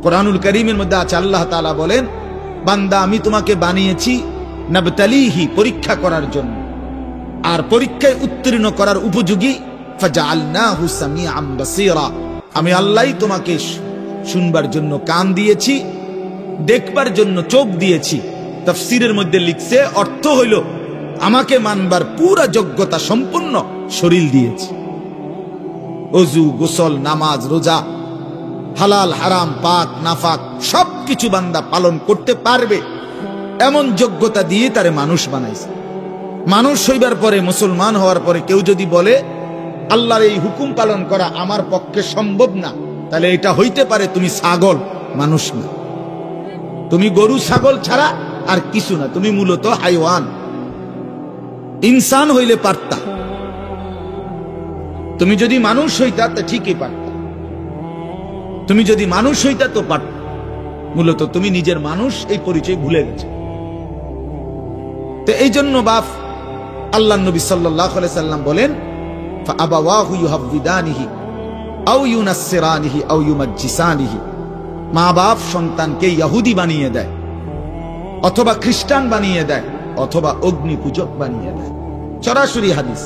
কোরআনুল কারীমের মধ্যে আছে, আল্লাহ তাআলা বলেন, বান্দা আমি তোমাকে বানিয়েছি নাবতালিহি, পরীক্ষা করার জন্য, আর পরীক্ষায় উত্তীর্ণ করার উপযোগী। ফাজআলনাহু সামিআন বাসীরা, আমি আল্লাহই তোমাকে শুনবার জন্য কান দিয়েছি, দেখবার জন্য চোখ দিয়েছি। তাফসীরের মধ্যে লিখছে, অর্থ হইল আমাকে মানবার পুরা যোগ্যতা সম্পূর্ণ শরীর দিয়েছি। ওযু, গোসল, নামাজ, রোজা, হালাল হারাম, পাক নাফাক সবকিছু বান্দা পালন করতে পারবে এমন যোগ্যতা দিয়ে তারে মানুষ বানাইছে। মানুষ হইবার পরে, মুসলমান হওয়ার পরে কেউ যদি বলে আল্লাহর এই হুকুম পালন করা আমার পক্ষে সম্ভব না, তাহলে এটা হইতে পারে তুমি ছাগল, মানুষ না। তুমি গরু ছাগল ছাড়া আর কিছু না, তুমি মূলত হাইওয়ান। ইনসান হইলে পারতা, তুমি যদি মানুষ হইতা তা ঠিকই পারতা, তুমি যদি মানুষ হইতা তো পারতা। মূলত তুমি নিজের মানুষ এই পরিচয় ভুলে গেছো। তো এই জন্য বাপ আল্লাহ নবী সাল্লাল্লাহু আলাইহি সাল্লাম বলেন, ফাআবাওয়াহু ইউহাব্বিদানিহি আও ইউনাসসিরানিহি আও ইউমাজ্জিসানিহি, মা বাপ সন্তানকে ইহুদি বানিয়ে দেয়, অথবা খ্রিস্টান বানিয়ে দেয়, অথবা অগ্নি পূজক বানিয়ে দেয়। সরাসরি হাদিস।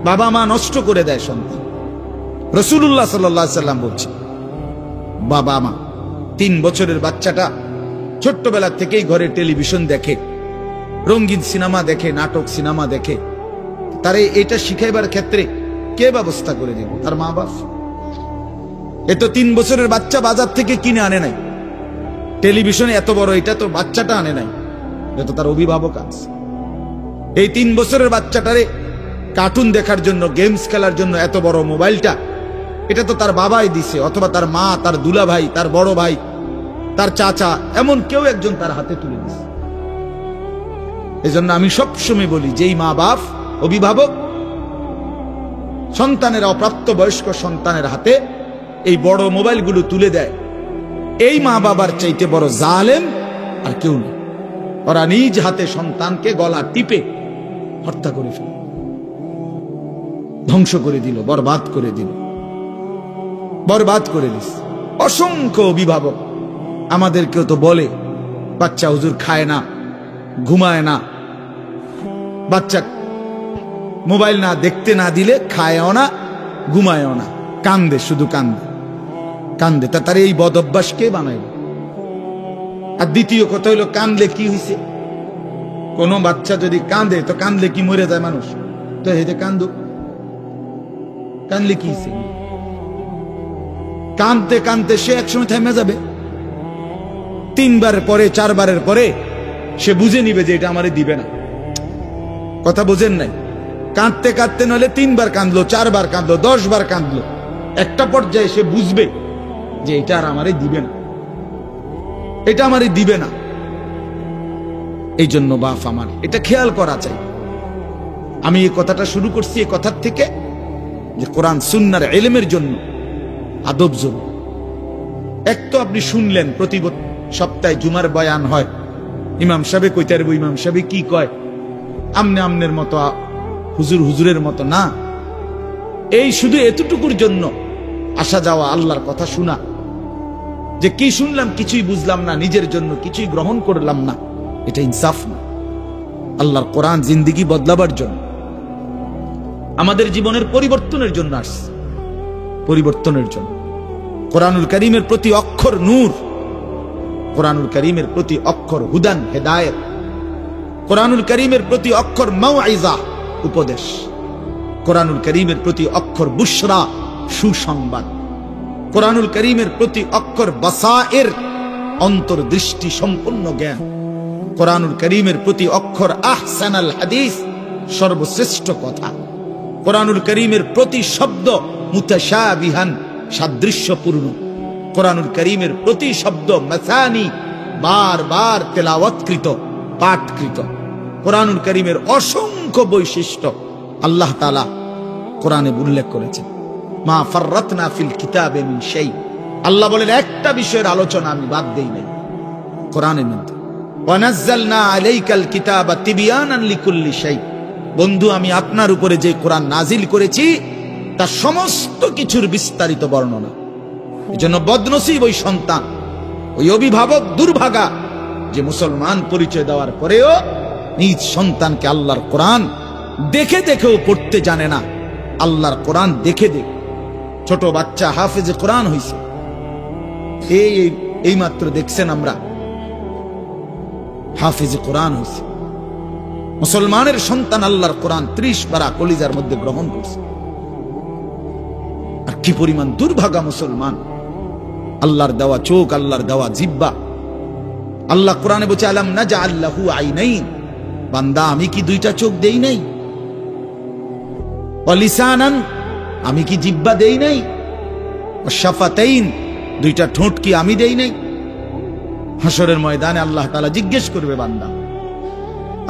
বাবা মা নষ্ট করে দেয় সন্তান। রাসূলুল্লাহ সাল্লাল্লাহু আলাইহি সাল্লাম বলছেন, বাবা মা 3 বছরের বাচ্চাটা ছোট্টবেলা থেকেই ঘরে টেলিভিশন দেখে, রঙিন সিনেমা দেখে, নাটক সিনেমা দেখে, তারে এটা শিখাইবার ক্ষেত্রে কে ব্যবস্থা করে দিল? তার মা বাপ। এ তো 3 বছরের বাচ্চা বাজার থেকে কিনে আনে নাই, টেলিভিশনে এত বড় এটা তো বাচ্চাটা আনে নাই, এটা তো তার অভিভাবক আছে। এই 3 বছরের বাচ্চাটারে কার্টুন দেখার জন্য, গেমস খেলার জন্য এত বড় মোবাইলটা, এটা তো তার বাবাই দিছে, অথবা তার মা, তার দুলা ভাই, তার বড় ভাই, তার চাচা, এমন কেউ একজন তার হাতে তুলে দিছে। এজন্য আমি সবসময় বলি, যেই মা বাপ অভিভাবক সন্তানের, অপ্রাপ্ত বয়স্ক সন্তানের হাতে এই বড় মোবাইলগুলো তুলে দেয়, এই মা বাবার চাইতে বড় জালেম আর কেউ নেই। ওরা নিজ হাতে সন্তানকে গলা টিপে হত্যা করে ফেলে, ধ্বংস করে দিল, বরবাদ করে দিল, বরবাদ করে দিস। অসংখ্য অভিভাবক আমাদেরকেও তো বলে, বাচ্চা হুজুর খায় না, ঘুমায় না, বাচ্চা মোবাইল না দেখতে না দিলে খায়ও না, ঘুমায়ও না, কান্দে, শুধু কান্দে কান্দে। তার এই বদ অভ্যাস কে বানাইল? আর দ্বিতীয় কথা হইল, কান্দলে কি হইছে? কোন বাচ্চা যদি কান্দে, তো কান্দলে কি মরে যায় মানুষ? তো হেতে কান্দুক, কান্দলে কি হইছে? কান্দতে কান্দতে সে একসময় থেমে যাবে। 3 বারের পরে, 4 বারের পরে সে বুঝে নিবে যে এটা আমারে দিবে না। কথা বোঝেন নাই? কাঁদতে কাঁদতে নইলে 3 বার কাঁদলো, 4 বার কাঁদলো, 10 বার কাঁদলো, একটা পর্যায়ে সে বুঝবে যে এটা আর আমারে দিবে না, এটা আমারে দিবে না। এই জন্য বাপ আমার এটা খেয়াল করা চাই। আমি এই কথাটা শুরু করছি এই কথার থেকে যে কোরআন সুন্নাহর ইলমের জন্য আদব জরুরি। এক তো আপনি শুনলেন প্রতি সপ্তাহে জুমার বয়ান হয়, ইমাম সাহেব কইতে পারবো, ইমাম সাহেব কি কয়, আমনে আমনের মতো, হুজুর হুজুরের মতো না। এই শুধু এতটুকুর জন্য আসা যাওয়া, আল্লাহর কথা শোনা, যে কি শুনলাম কিছুই বুঝলাম না, নিজের জন্য কিছুই গ্রহণ করলাম না, এটা ইনসাফ না। আল্লাহর কোরআন জিন্দেগি বদলাবার জন্য, আমাদের জীবনের পরিবর্তনের জন্য আসছে, পরিবর্তনের জন্য। কোরআনুল কারীমের প্রতি অক্ষর নূর, কোরআনুল কারীমের প্রতি অক্ষর হুদান হেদায়েত, কোরআনুল কারীমের প্রতি অক্ষর মাউইজা উপদেশ, কোরআনুল কারীমের প্রতি অক্ষর বুশরা সুসংবাদ, কোরআনুল কারীমের প্রতি অক্ষর বাসায়ের অন্তর্দৃষ্টি সম্পন্ন জ্ঞান, কোরআনুল কারীমের প্রতি অক্ষর আহসানাল হাদিস সর্বশ্রেষ্ঠ কথা, কোরআনুল কারীমের প্রতি শব্দ মুতাশাবিহান সাদৃশ্যপূর্ণ, কোরআনুল কারীমের প্রতি শব্দ মাসানি বারবার তেলাওয়াতকৃত পাঠকৃত। কোরআনুল কারীমের অসংখ্য বৈশিষ্ট্য আল্লাহ তাআলা কোরআনে উল্লেখ করেছেন। মা ফাররাতনা ফিল কিতাবে মিন শাই, আল্লাহ বলেন একটা বিষয়ের আলোচনা আমি বাদ দেই নাই কোরআনের মধ্যে। ওয়া নাযালনা আলাইকাল কিতাবা তিবয়ানান লিকুল্লি শাই, বন্ধু আমি আপনার উপরে যে কোরআন নাজিল করেছি তার সমস্ত কিছুর বিস্তারিত বর্ণনা। এজন্য বদনসিব ওই সন্তান, ওই অভিভাবক দুর্ভাগা যে মুসলমান পরিচয় দেওয়ার পরেও নিজ সন্তানকে আল্লাহর কোরআন দেখে দেখেও পড়তে জানে না। আল্লাহর কোরআন দেখে দেখে ছোট বাচ্চা হাফেজে কোরআন হইছে, এই মাত্র দেখছেন আমরা হাফেজে কোরআন হইছে। মুসলমানের সন্তান আল্লাহর কোরআন 30 পারা কলিজার মধ্যে গ্রহণ করছে। আর কি পরিমাণ দুর্ভাগা মুসলমান, আল্লাহর দেওয়া চোখ, আল্লাহর দেওয়া জিহ্বা। আল্লাহ কোরআনে বলছে আলাম নাজআল লাহু আইনাইন, বান্দা আমি কি দুইটা চোখ দেই নাই? ওয়া লিসানান, আমি কি জিহ্বা দেই নাই? ওয়া শাফাতাইন, দুইটা ঠোঁট কি আমি দেই নাই? হাসরের ময়দানে আল্লাহ তাআলা জিজ্ঞেস করবে বান্দা,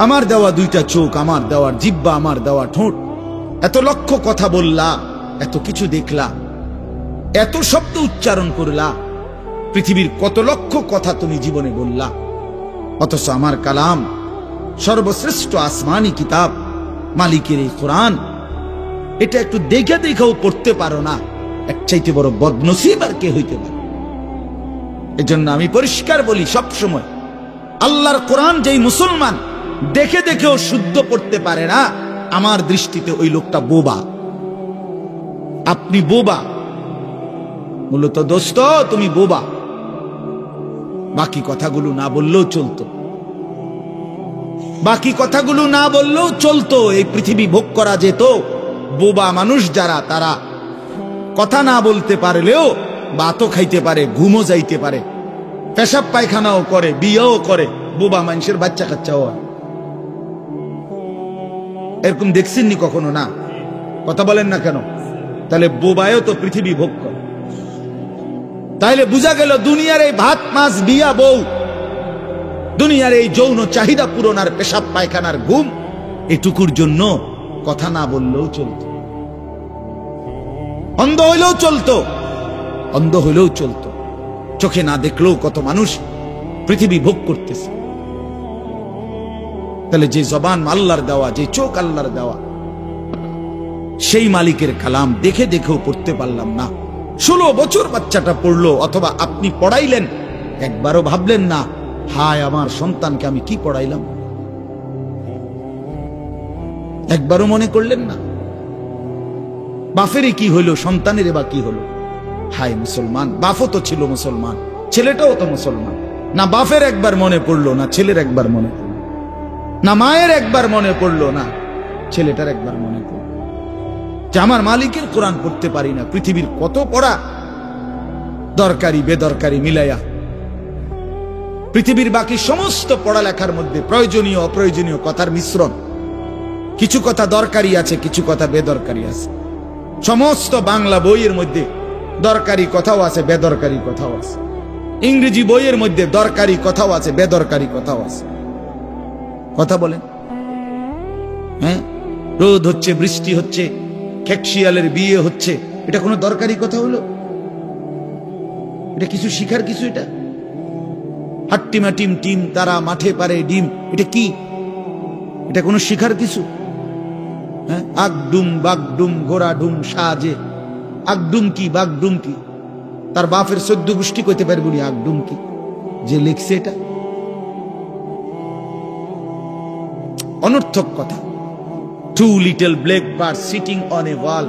আমার দেওয়া দুইটা চোখ, আমার দেওয়ার জিহ্বা, আমার দেওয়া ঠোঁট, এত লক্ষ কথা বললা, এত কিছু দেখলা, এত শব্দ উচ্চারণ করলা, পৃথিবীর কত লক্ষ কথা তুমি জীবনে বললা, অথচ আমার কালাম সর্বশ্রেষ্ঠ আসমানি কিতাব মালিকের এই কোরআন, এটা একটু দেখে দেখেও পড়তে পারো না, এক চাইতে বড় বদনসিব আর কে হইতে পারে? এজন্য আমি পরিষ্কার বলি সবসময়, আল্লাহর কোরআন যেই মুসলমান দেখে দেখেও শুদ্ধ পড়তে পারে না, আমার দৃষ্টিতে ওই লোকটা বোবা। আপনি বোবা, মূলত দোস্ত তুমি বোবা। বাকি কথাগুলো না বললেও চলতো, বাকি কথাগুলো না বললেও চলতো, এই পৃথিবী ভোগ করা যেত। বোবা মানুষ যারা, তারা কথা না বলতে পারলেও ভাতও খাইতে পারে, ঘুমও যাইতে পারে, পেশাব পায়খানাও করে, বিয়েও করে, বোবা মানুষের বাচ্চা কাচ্চাও হয়। এরকম দেখছেননি কখনো? না, কথা বলেন না কেন? তাহলে বোবায়ও তো পৃথিবী ভোগ করে। তাইলে বোঝা গেল দুনিয়ার এই ভাত মাছ বিয়া বউ, দুনিয়ার এই যৌন চাহিদা পূরণ আর পেশাব পায়খানার ঘুম, এটুকুর জন্য কথা না বললেও চলতো, অন্ধ হইলেও চলতো, অন্ধ হইলেও চলতো, চোখে না দেখলেও কত মানুষ পৃথিবী ভোগ করতেছে। তাহলে যে জবান আল্লাহর দেওয়া, যে চোখ আল্লাহর দেওয়া, সেই মালিকের কালাম দেখে দেখেও পড়তে পারলাম না। 16 বছর বাচ্চাটা পড়লো, অথবা আপনি পড়াইলেন, একবারও ভাবলেন না হায় আমার সন্তানকে আমি কি পড়াইলাম? একবারও মনে করলেন না বাফেরই কি হইল, সন্তানের বা কি হলো? হায় মুসলমান, বাফও তো ছিল মুসলমান, ছেলেটাও তো মুসলমান। না বাফের একবার মনে পড়লো, না ছেলের একবার মনে পড়লো, না মায়ের একবার মনে পড়লো, না ছেলেটার একবার মনে পড়লো যে আমার মালিকের কোরআন পড়তে পারি না। পৃথিবীর কত পড়া, দরকারি বেদরকারি মিলাইয়া, পৃথিবীর বাকি সমস্ত পড়ালেখার মধ্যে প্রয়োজনীয় অপ্রয়োজনীয় কথার মিশ্রণ। কিছু কথা দরকারি আছে, কিছু কথা বেদরকারি আছে। সমস্ত বাংলা বইয়ের মধ্যে দরকারি কথাও আছে, বেদরকারি কথাও আছে। ইংরেজি বইয়ের মধ্যে দরকারি কথাও আছে, বেদরকারি কথাও আছে। কথা বলেন? হ্যাঁ, রোদ হচ্ছে, বৃষ্টি হচ্ছে, খেকশিয়ালের বিয়ে হচ্ছে, এটা কোনো দরকারি কথা হলো? এটা কিছু শিখার কিছু? এটা হাট্টিমা টিম টিম তারা মাঠে পারে ডিম, এটা কি? এটা কোনো শিখার কিছু? হ্যাঁ, আগডুম বাগডুম ঘোড়াডুম সাজে। আগডুম কি বাগডুম কি? তার বাপের 14 গোষ্ঠী কইতে পারবো নি আগডুম কি? যে লিখছে এটা অনর্থক কথা। 2 little black birds sitting on a wall,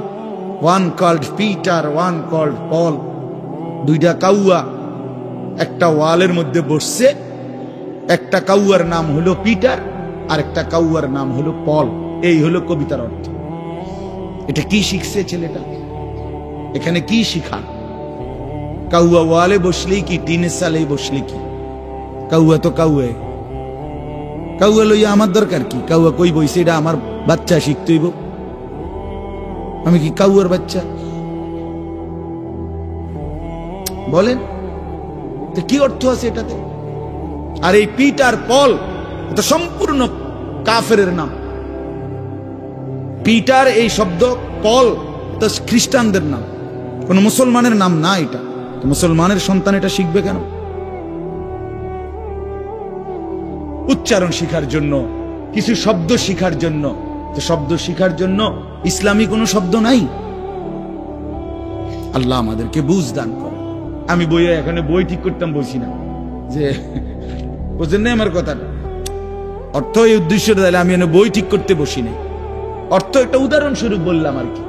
one called Peter, one called Paul. দুইটা কাউয়া একটা ওয়ালের মধ্যে বসছে, একটা কাউয়ার নাম হলো পিটার আর একটা কাউয়ার নাম হলো পল। এই হলো কবিতার অর্থ। এটা কি শিখছে ছেলেটা? এখানে কি শিখা? কাউয়া ওয়ালে বসলেই কি, টিনের সালেই বসলে কি? কাউয়া তো কাউয়া। কাউয়া লইয়া আমার দরকার কি? কাউয়া কই বইছে এটা আমার বাচ্চা শিখতে হইব? আমি কি কাউয়ার বাচ্চা? বলেন তো কি অর্থ আছে এটাতে? আর এই পিটার পল এটা সম্পূর্ণ কাফেরের নাম। পিটার এই শব্দ, পল এটা খ্রিস্টানদের নাম, কোন মুসলমানের নাম না। এটা তো মুসলমানের সন্তান এটা শিখবে কেন? উচ্চারণ শিখার জন্য, কিছু শব্দ শিখার জন্য। তো শব্দ শিখার জন্য ইসলামী কোনো শব্দ নাই। আল্লাহ আমাদেরকে বুঝ দান করে। আমি বইয়ে এখানে বই ঠিক করতাম বসি না, যে বুঝলেন না আমার কথাটা? অর্থ এই উদ্দেশ্য আমি বই ঠিক করতে বসি না। অর্থ একটা উদাহরণস্বরূপ বললাম আর কি।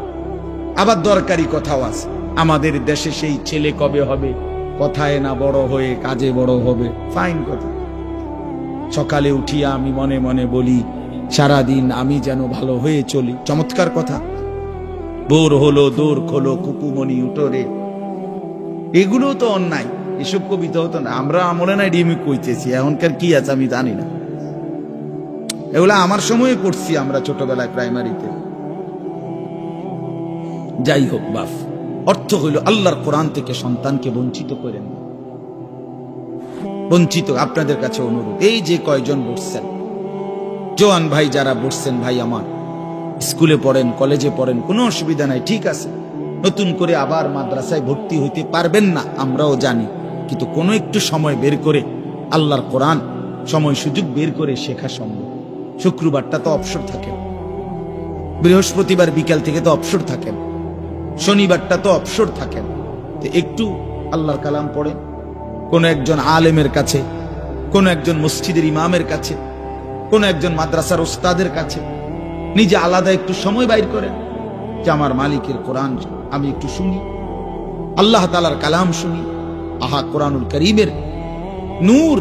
আবার দরকারি কথাও আছে। আমাদের দেশে সেই ছেলে কবে হবে, কথায় না বড় হয়ে কাজে বড় হবে। ফাইন কথা। সকালে উঠিয়া আমি মনে মনে বলি, সারাদিন আমি যেন ভালো হয়ে চলি। চমৎকার কথা। বোর হলো দৌড় খোলো কুকুমনি উঠোরে, এগুলো তো অন্যায়। এসব কবিতা হতো না। আমরা মনে নাই ডিমি কইতেছি, এখনকার কি আছে আমি জানি না। এগুলা আমার সময়ে পড়ছি আমরা ছোটবেলায় প্রাইমারিতে। যাই হোক বাপ, অর্থ হইল আল্লাহর কোরআন থেকে সন্তানকে বঞ্চিত করেন না। বঞ্চিত আপনাদের কাছে অনুরোধ, এই যে কয়জন বসছেন, জোয়ান ভাই যারা বসছেন, ভাই আমার স্কুলে পড়েন, কলেজে পড়েন, কোনো অসুবিধা নাই, ঠিক আছে। নতুন করে আবার মাদ্রাসায় ভর্তি হইতে পারবেন না, আমরাও জানি। কিন্তু কোনো একটু সময় বের করে আল্লাহর কোরআন সময় সুযোগ বের করে শেখা সম্ভব। শুক্রবারটা তো অবসর থাকেন, বৃহস্পতিবার বিকাল থেকে তো অবসর থাকেন, শনিবারটা তো অবসর থাকেন। তো একটু আল্লাহর কালাম পড়ে কোন একজন আলেমের কাছে, কোন একজন মসজিদের ইমামের কাছে, কোন একজন মাদ্রাসার ওস্তাদের কাছে নিজে আলাদা একটু সময় বাইর করেন, যে আমার মালিকের কোরআন আমি একটু শুনি, আল্লাহ তাআলার কালাম শুনি। আহা, কোরআনুল কারীমের নূর।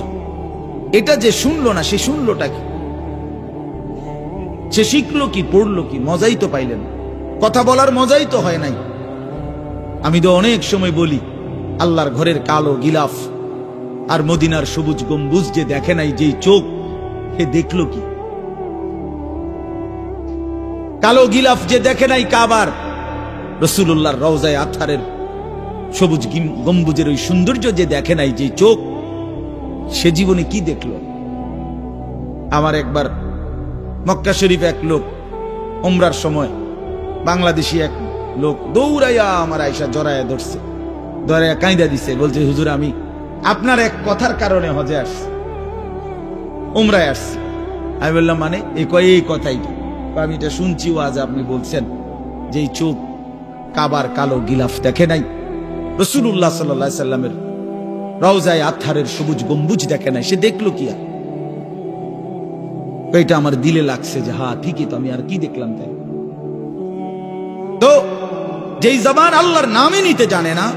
এটা যে শুনলো না, সে শুনলোটা কি? সে শিখলো কি, পড়লো কি? মজাই তো পাইলেন। কথা বলার মজাই তো হয় নাই। আমি তো অনেক সময় বলি, আল্লাহর ঘরের কালো গিলাফ আর মদিনার সবুজ গম্বুজ যে দেখে নাই, যেই চোখ, সে দেখলো কি? কালো গিলাফ যে দেখে নাই কাবার, রাসূলুল্লাহর রওজায়ে আতহারের সবুজ গম্বুজের ওই সৌন্দর্য যে দেখে নাই, যে চোখ, সে জীবনে কি দেখলো? আমার একবার মক্কা শরীফে এক লোক উমরার সময়, বাংলাদেশি এক লোক দৌড়াইয়া আমার আয়েশা জড়াইয়া ধরছে, ধরাইয়া কাঁদা দিছে, বলছে হুজুর আমি আপনার এক কথার কারণে হজে আসছি, উমরায় আসছি। আমি বললাম মানে? এই কথাই তো আমি এটা শুনছি, আজ আপনি বলছেন যে এই চোখ কাবার কালো গিলাফ দেখে নাই, রাসূলুল্লাহ সাল্লাল্লাহু আলাইহি সাল্লামের রওজায়ে আতহারের সবুজ গম্বুজ দেখে নাই, সে দেখলো কি? আর এটা আমার দিলে লাগছে যে হ্যাঁ ঠিকই তো, আমি আর কি দেখলাম? তাই তো যেই জবান আল্লাহর নামে নিতে জানে না,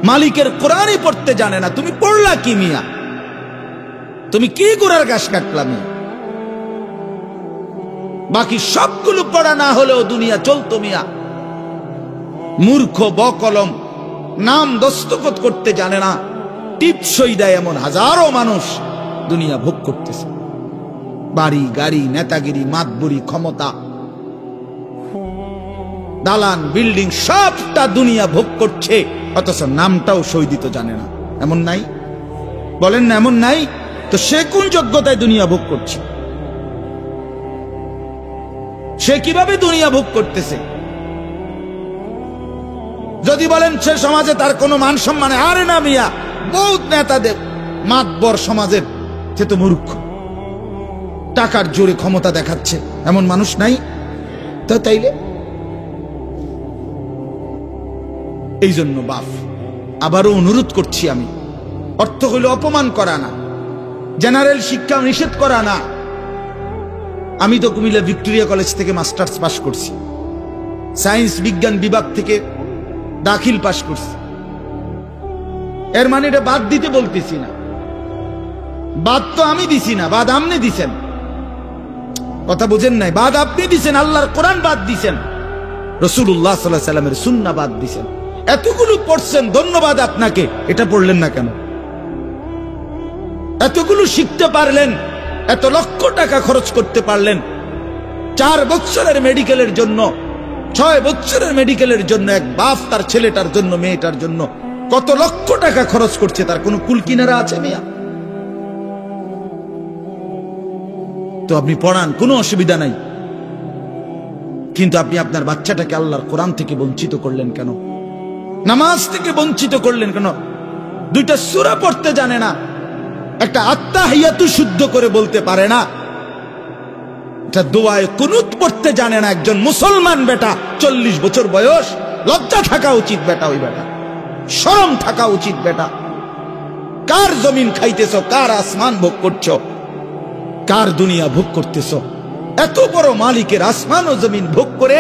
মালিকের কোরআনই পড়তে জানে না, তুমি পড়লা কি মিয়া? তুমি কি গোড়ার ঘাস কাটলা মিয়া? বাকি সবগুলো পড়া না হলেও দুনিয়া চলতো মিয়া। মূর্খ বকলম, নাম দস্তখত করতে জানে না, টিপসই দেয় এমন হাজারো মানুষ দুনিয়া ভোগ করতেছে। বাড়ি গাড়ি, নেতাগিরি, মাতবরি, ক্ষমতা, দালান বিল্ডিং, সবটা দুনিয়া ভোগ করছে, অথচ নামটাও সই দিতে জানে না। এমন নাই? বলেন না এমন নাই? তো সে কোন যোগ্যতায় দুনিয়া ভোগ করছে? সে কিভাবে দুনিয়া ভোগ করতেছে? যদি বলেন সে সমাজে তার কোনো মান সম্মান, আরে না মিয়া, বহুত নেতাদের মাতবর সমাজের, সে তো মূর্খ, টাকার জোরে ক্ষমতা দেখাচ্ছে, এমন মানুষ নাই? তো তাইলে এই জন্য বাপ আবারও অনুরোধ করছি আমি, অর্থ হইল অপমান করা না, জেনারেল শিক্ষা নিষেধ করা না। আমি তো কুমিল্লা ভিক্টোরিয়া কলেজ থেকে মাস্টার্স পাশ করছি, সায়েন্স বিজ্ঞান বিভাগ থেকে দাখিল পাশ করছি। এর মানে এটা বাদ দিতে বলতেছি না, বাদ তো আমি দিছি না, বাদ আপনি দিছেন। কথা বুঝেন নাই? বাদ আপনি দিছেন, আল্লাহর কোরআন বাদ দিছেন, রাসূলুল্লাহ সাল্লাল্লাহু আলাইহি সাল্লামের সুন্নাহ বাদ দিছেন। এতগুলো পড়ছেন, ধন্যবাদ আপনাকে। এটা পড়লেন না কেন? এতগুলো শিখতে পারলেন, এত লক্ষ টাকা খরচ করতে পারলেন। 4 বছরের মেডিকেলের জন্য, 6 বছরের মেডিকেলের জন্য এক বাপ তার ছেলেটার জন্য, মেয়েটার জন্য কত লক্ষ টাকা খরচ করছে, তার কোনো কুল কিনারা আছে মিয়া? তো আপনি পড়ান, কোনো অসুবিধা নাই, কিন্তু আপনি আপনার বাচ্চাটাকে আল্লাহর কোরআন থেকে বঞ্চিত করলেন কেন? নামাজ থেকে বঞ্চিত করলেন কেন? 2টা সূরা পড়তে জানে না, একটা আত্তাহিয়াতু শুদ্ধ করে বলতে পারে না, এটা দোয়ায়ে কুনুত পড়তে জানে না। একজন মুসলমান বেটা, 40 বছর বয়স, লজ্জা থাকা উচিত বেটা, ওই বেটা শরম থাকা উচিত বেটা। কার জমিন খাইতেছো, কার আসমান ভোগ করছো, কার দুনিয়া ভোগ করতেছো? এত বড় মালিকের আসমান ও জমিন ভোগ করে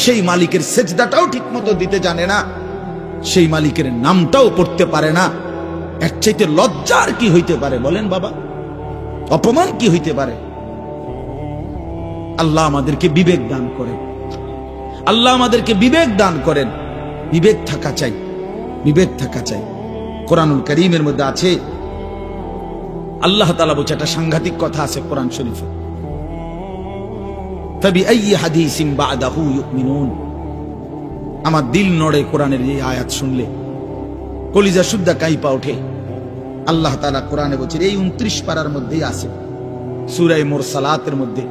সেই মালিকের সেজদাটাও ঠিক মতো দিতে জানে না, সেই মালিকের নামটাও পড়তে পারে না। এর চাইতে লজ্জার কি হইতে পারে বলেন বাবা? অপমান কি হইতে পারে? আল্লাহ আমাদেরকে বিবেক দান করেন, আল্লাহ আমাদেরকে বিবেক দান করেন। বিবেক থাকা চাই, বিবেক থাকা চাই। কোরআনুল কারীমের মধ্যে আছে, আল্লাহ তাআলা বলছে, একটা সাংঘাতিক কথা আছে কোরআন শরীফে, ফাবিআইয়ি হাদিসিন বা'দাহু ইউমিনুন। আমার দিল নড়ে কোরআনের এই আয়াত শুনলে, কলিজা শুদ্ধা কাইপা ওঠে। আল্লাহ তাআলা কোরআনে বলছে, এই 29 পারার মধ্যেই আছে, সূরা মুরসালাতের মধ্যে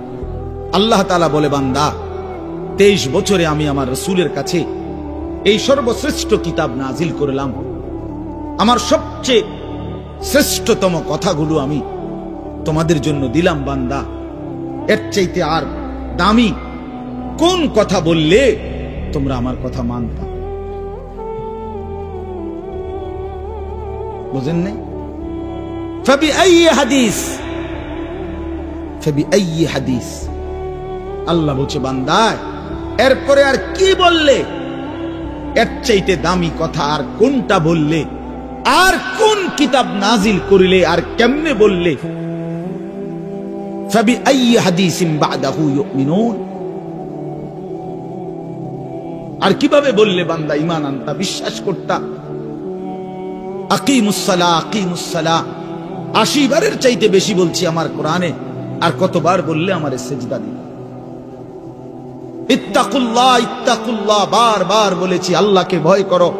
আল্লাহ তাআলা বলে, বান্দা 23 বছরে আমি আমার রাসূলের কাছে এই সর্বশ্রেষ্ঠ কিতাব নাজিল করলাম, আমার সবচেয়ে শ্রেষ্ঠতম কথাগুলো আমি তোমাদের জন্য দিলাম। বান্দা, এর চাইতে আর দামি কোন কথা বললে তোমরা আমার কথা মানতা? বুঝেন নাই? ফাবিআইয়ি হাদিস, ফাবিআইয়ি হাদিস। আল্লাহ বলছে, বান্দা এরপরে আর কি বললে, এর চাইতে দামি কথা আর কোনটা বললে, আর কোন কিতাব নাজিল করিলে, আর কেমনে বললে? ফাবিআইয়ি হাদিসিন বা'দাহু ইউমিনুন। আর কিভাবে বললে বান্দা ঈমান আনতা, বিশ্বাস করতা? আকিমুস সালাহ, আকিমুস সালাহ 80 বারের চাইতে বেশি বলছি আমার কোরআনে, আর কতবার বললে আমারে সিজদা দিতে? ইত্তাকুল্লাহ, ইত্তাকুল্লাহ বারবার বলেছি, আল্লাহকে ভয় করো,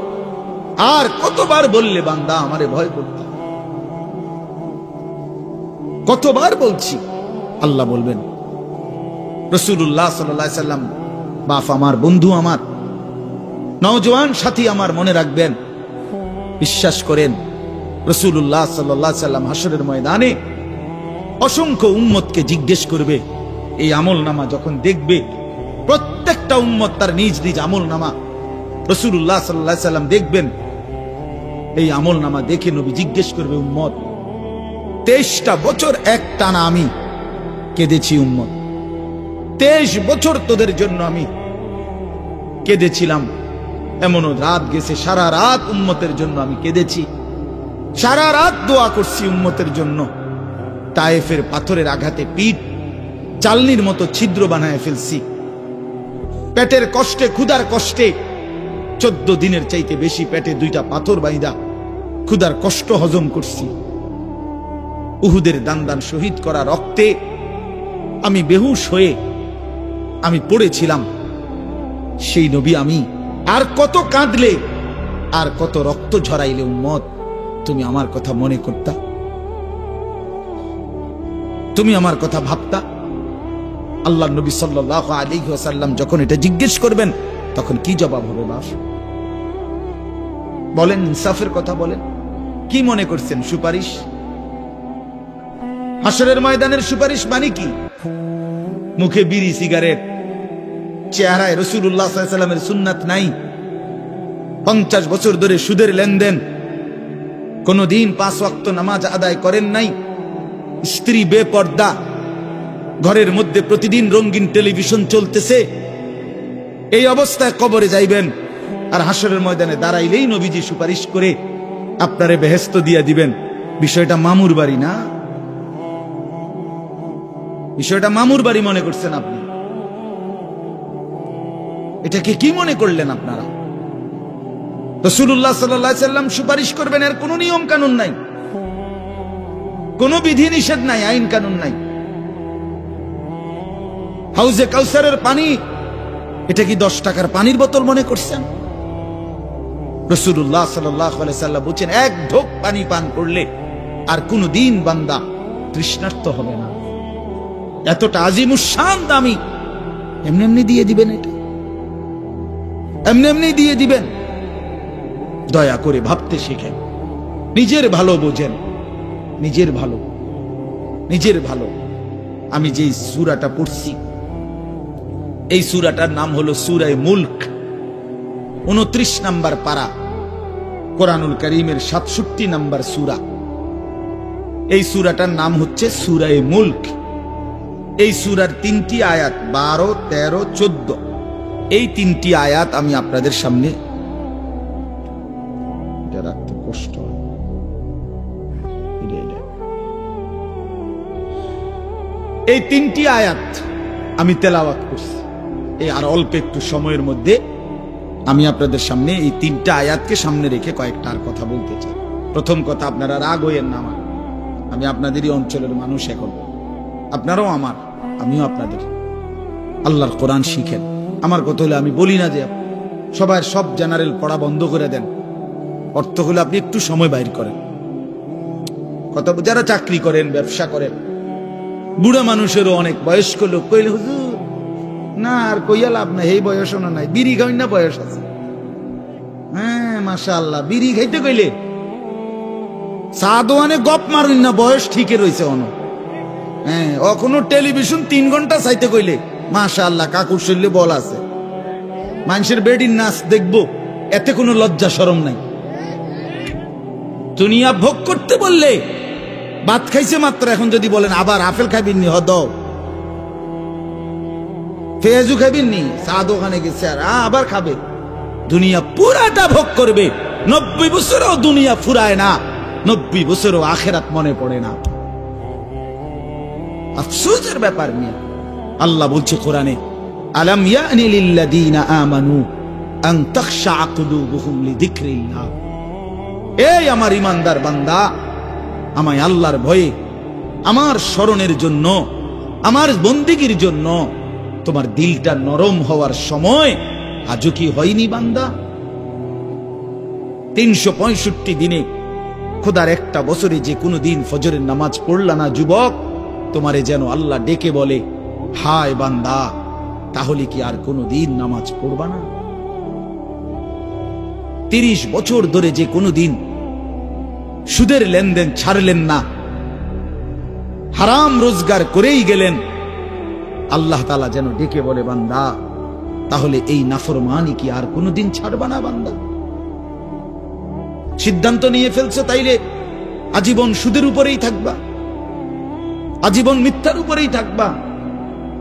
আর কতবার বললে বান্দা আমারে ভয় করতে? কতবার বলছি? আল্লাহ বলবেন। রাসূলুল্লাহ সাল্লাল্লাহু আলাইহি সাল্লাম বাপ আমার, বন্ধু আমার, নওজোয়ান সাথী আমার, মনে রাখবেন, বিশ্বাস করেন, রাসূলুল্লাহ সাল্লাল্লাহু আলাইহি সাল্লাম হাসরের ময়দানে অসংখ্য উম্মতকে জিজ্ঞেস করবে। এই আমলনামা যখন দেখবে, প্রত্যেকটা উম্মত তার নিজ নিজ আমলনামা, রাসূলুল্লাহ সাল্লাল্লাহু আলাইহি সাল্লাম দেখবেন। এই আমলনামা দেখে নবী জিজ্ঞেস করবে, উম্মত 23টা বছর একটানা আমি কেঁদেছি, উম্মত 23 বছর তোদের জন্য আমি কেঁদেছিলাম। এমনও রাত গেছে, সারা রাত উম্মতের জন্য আমি কেঁদেছি, সারা রাত দোয়া করছি উম্মতের জন্য। তায়েফের পাথরের আঘাতে পিঠ চালনির মতো ছিদ্র বানায় ফেলছি, পেটের কষ্টে, ক্ষুধার কষ্টে 14 দিনের চাইতে বেশি পেটে 2টা পাথর বাইদা ক্ষুধার কষ্ট হজম করছি। উহুদের দান দান শহীদ করা রক্তে আমি বেহুশ হয়ে আমি পড়েছিলাম। সেই নবী আমি আর কত কাঁদলে, আর কত রক্ত ঝরাইলে উম্মত তুমি আমার কথা মনে করতা? তুমি আমার কথা ভাবতা? আল্লাহ নবী সাল্লাল্লাহু আলাইহি ওয়াসাল্লাম যখন এটা জিজ্ঞেস করবেন, তখন কি জবাব হবে বাপ? বলেন, ইনসাফের কথা বলেন। কি মনে করছেন? সুপারিশ? হাসরের ময়দানের সুপারিশ মানে কি? মুখে বিড়ি, সিগারেট, চেহারায় রাসূলুল্লাহ সাল্লাল্লাহু আলাইহি ওয়াসাল্লামের সুন্নাত নাই। 50 বছর ধরে সুদের লেনদেন, কোনদিন 5 ওয়াক্ত নামাজ আদায় করেন নাই, স্ত্রী বেপর্দা, ঘরের মধ্যে প্রতিদিন রঙিন টেলিভিশন চলতেছে। এই অবস্থায় কবরে যাইবেন, আর হাসরের ময়দানে দাঁড়াইলেই নবীজি সুপারিশ করে আপনারে বেহেশত দিয়া দিবেন। বিষয়টা মামুর বাড়ি না, বিষয়টা মামুর বাড়ি মনে করছেন আপনি। এটাকে কি মনে করলেন আপনারা? রাসূলুল্লাহ সাল্লাল্লাহু আলাইহি ওয়াসাল্লাম সুপারিশ করবেন, এর কোনো নিয়ম কানুন নাই, কোনো বিধি নিষেধ নাই, আইন কানুন নাই। হাউজে কাউসারের পানি, এটা কি 10 টাকার পানির বোতল মনে করছেন? রাসূলুল্লাহ সাল্লাল্লাহু আলাইহি ওয়াসাল্লাম বলেন, এক ঢোক পানি পান করলে আর কোনদিন বান্দা তৃষ্ণার্ত হবে না। এতটা আজিমুস শান দামি, এমনি এমনি দিয়ে দিবেন? এটা এমনি এমনি দিয়ে দিবেন? দয়া করে ভাবতে শিখেন, নিজের ভালো বোঝেন, নিজের ভালো, নিজের ভালো। আমি যে সূরাটা পড়ছি, এই সূরাটার নাম হলো সূরা মুলক, 29 নম্বর পারা, কোরআনুল কারীমের 67 নম্বর সূরা। এই সূরাটার নাম হচ্ছে সূরা মুলক। এই সূরার 3টি আয়াত, 12, 13, 14, এই 3টি আয়াত আমি আপনাদের সামনে, এটা রাখতে কষ্ট হয়, এই 3টি আয়াত আমি তেলাওয়াত করছি। এই আর অল্প একটু সময়ের মধ্যে আমি আপনাদের সামনে এই 3টা আয়াতকে সামনে রেখে কয়েকটা আর কথা বলতে চাই। প্রথম কথা, আপনারা রাগ হইয়েন না, আমি আপনাদেরই অঞ্চলের মানুষ, এখন আপনারাও আমার, আমিও আপনাদের। আল্লাহর কোরআন শিখেন। আমার কথা হলো, আমি বলি না যে সবার সব জেনারেল পড়া বন্ধ করে দেন, অর্থ হলো আপনি একটু সময় বাইর করেন। কথা, যারা চাকরি করেন, ব্যবসা করেন, বুড়া মানুষেরও অনেক বয়স্ক লোক কইলে, হুজুর না আর কইয়া লাভ নাই, এই বয়সও না নাই, বিড়ি খাই না বয়স আছে। হ্যাঁ মাশাআল্লাহ, বিড়ি খাইতে কইলে চা দোয়ানে গপ মারুন না, বয়স ঠিকই রয়েছে অন। হ্যাঁ, অখনো টেলিভিশন 3 ঘন্টা চাইতে কইলে মাশাআল্লাহ কাকুর শরীরে বল আছে। মানুষের বেডির নাচ দেখবো, এতে কোনো লজ্জা শরম নাই। দুনিয়া ভোগ করতে বললে, ভাত খাইছে মাত্র, এখন যদি বলেন আবার আপেল খাইবেন নি, হদ পেঁয়াজু খাইবেন নি, চা দোকানে গেছে আর আবার খাবে। দুনিয়া পুরাটা ভোগ করবে। 90 বছরও দুনিয়া ফুরায় না, 90 বছরও আখেরাত মনে পড়ে না। আফসোসের ব্যাপার নিয়ে আল্লাহ বলছে কোরআনে, আলাম ইয়ানি লিল্লাযীনা আমানু আন তাখশা কুলুবুহুম লিযিকরিল্লাহ। এই আমার ইমানদার বান্দা, আমায় আল্লাহর ভয়ে, আমার স্মরণের জন্য, আমার বন্দেগীর জন্য তোমার দিলটা নরম হওয়ার সময় আজও কি হয়নি বান্দা? 365 দিনে, খোদার একটা বছরে যে কোনো দিন ফজরের নামাজ পড়লা না যুবক, তোমারে যেন আল্লাহ ডেকে বলে, হায় বান্দা, তাহলে কি আর কোনো দিন নামাজ পড়বা না? 30 বছর ধরে যে কোনো দিন সুদের লেনদেন ছাড়লেন না, হারাম রোজগার করেই গেলেন, আল্লাহ তাআলা যেন ডেকে বলে, বান্দা, তাহলে এই নাফরমানি কি আর কোনোদিন ছাড়বা না বান্দা? সিদ্ধান্ত নিয়ে ফেলছো তাইলে আজীবন সুদের উপরেই থাকবা, আজীবন মিথ্যার উপরেই থাকবা।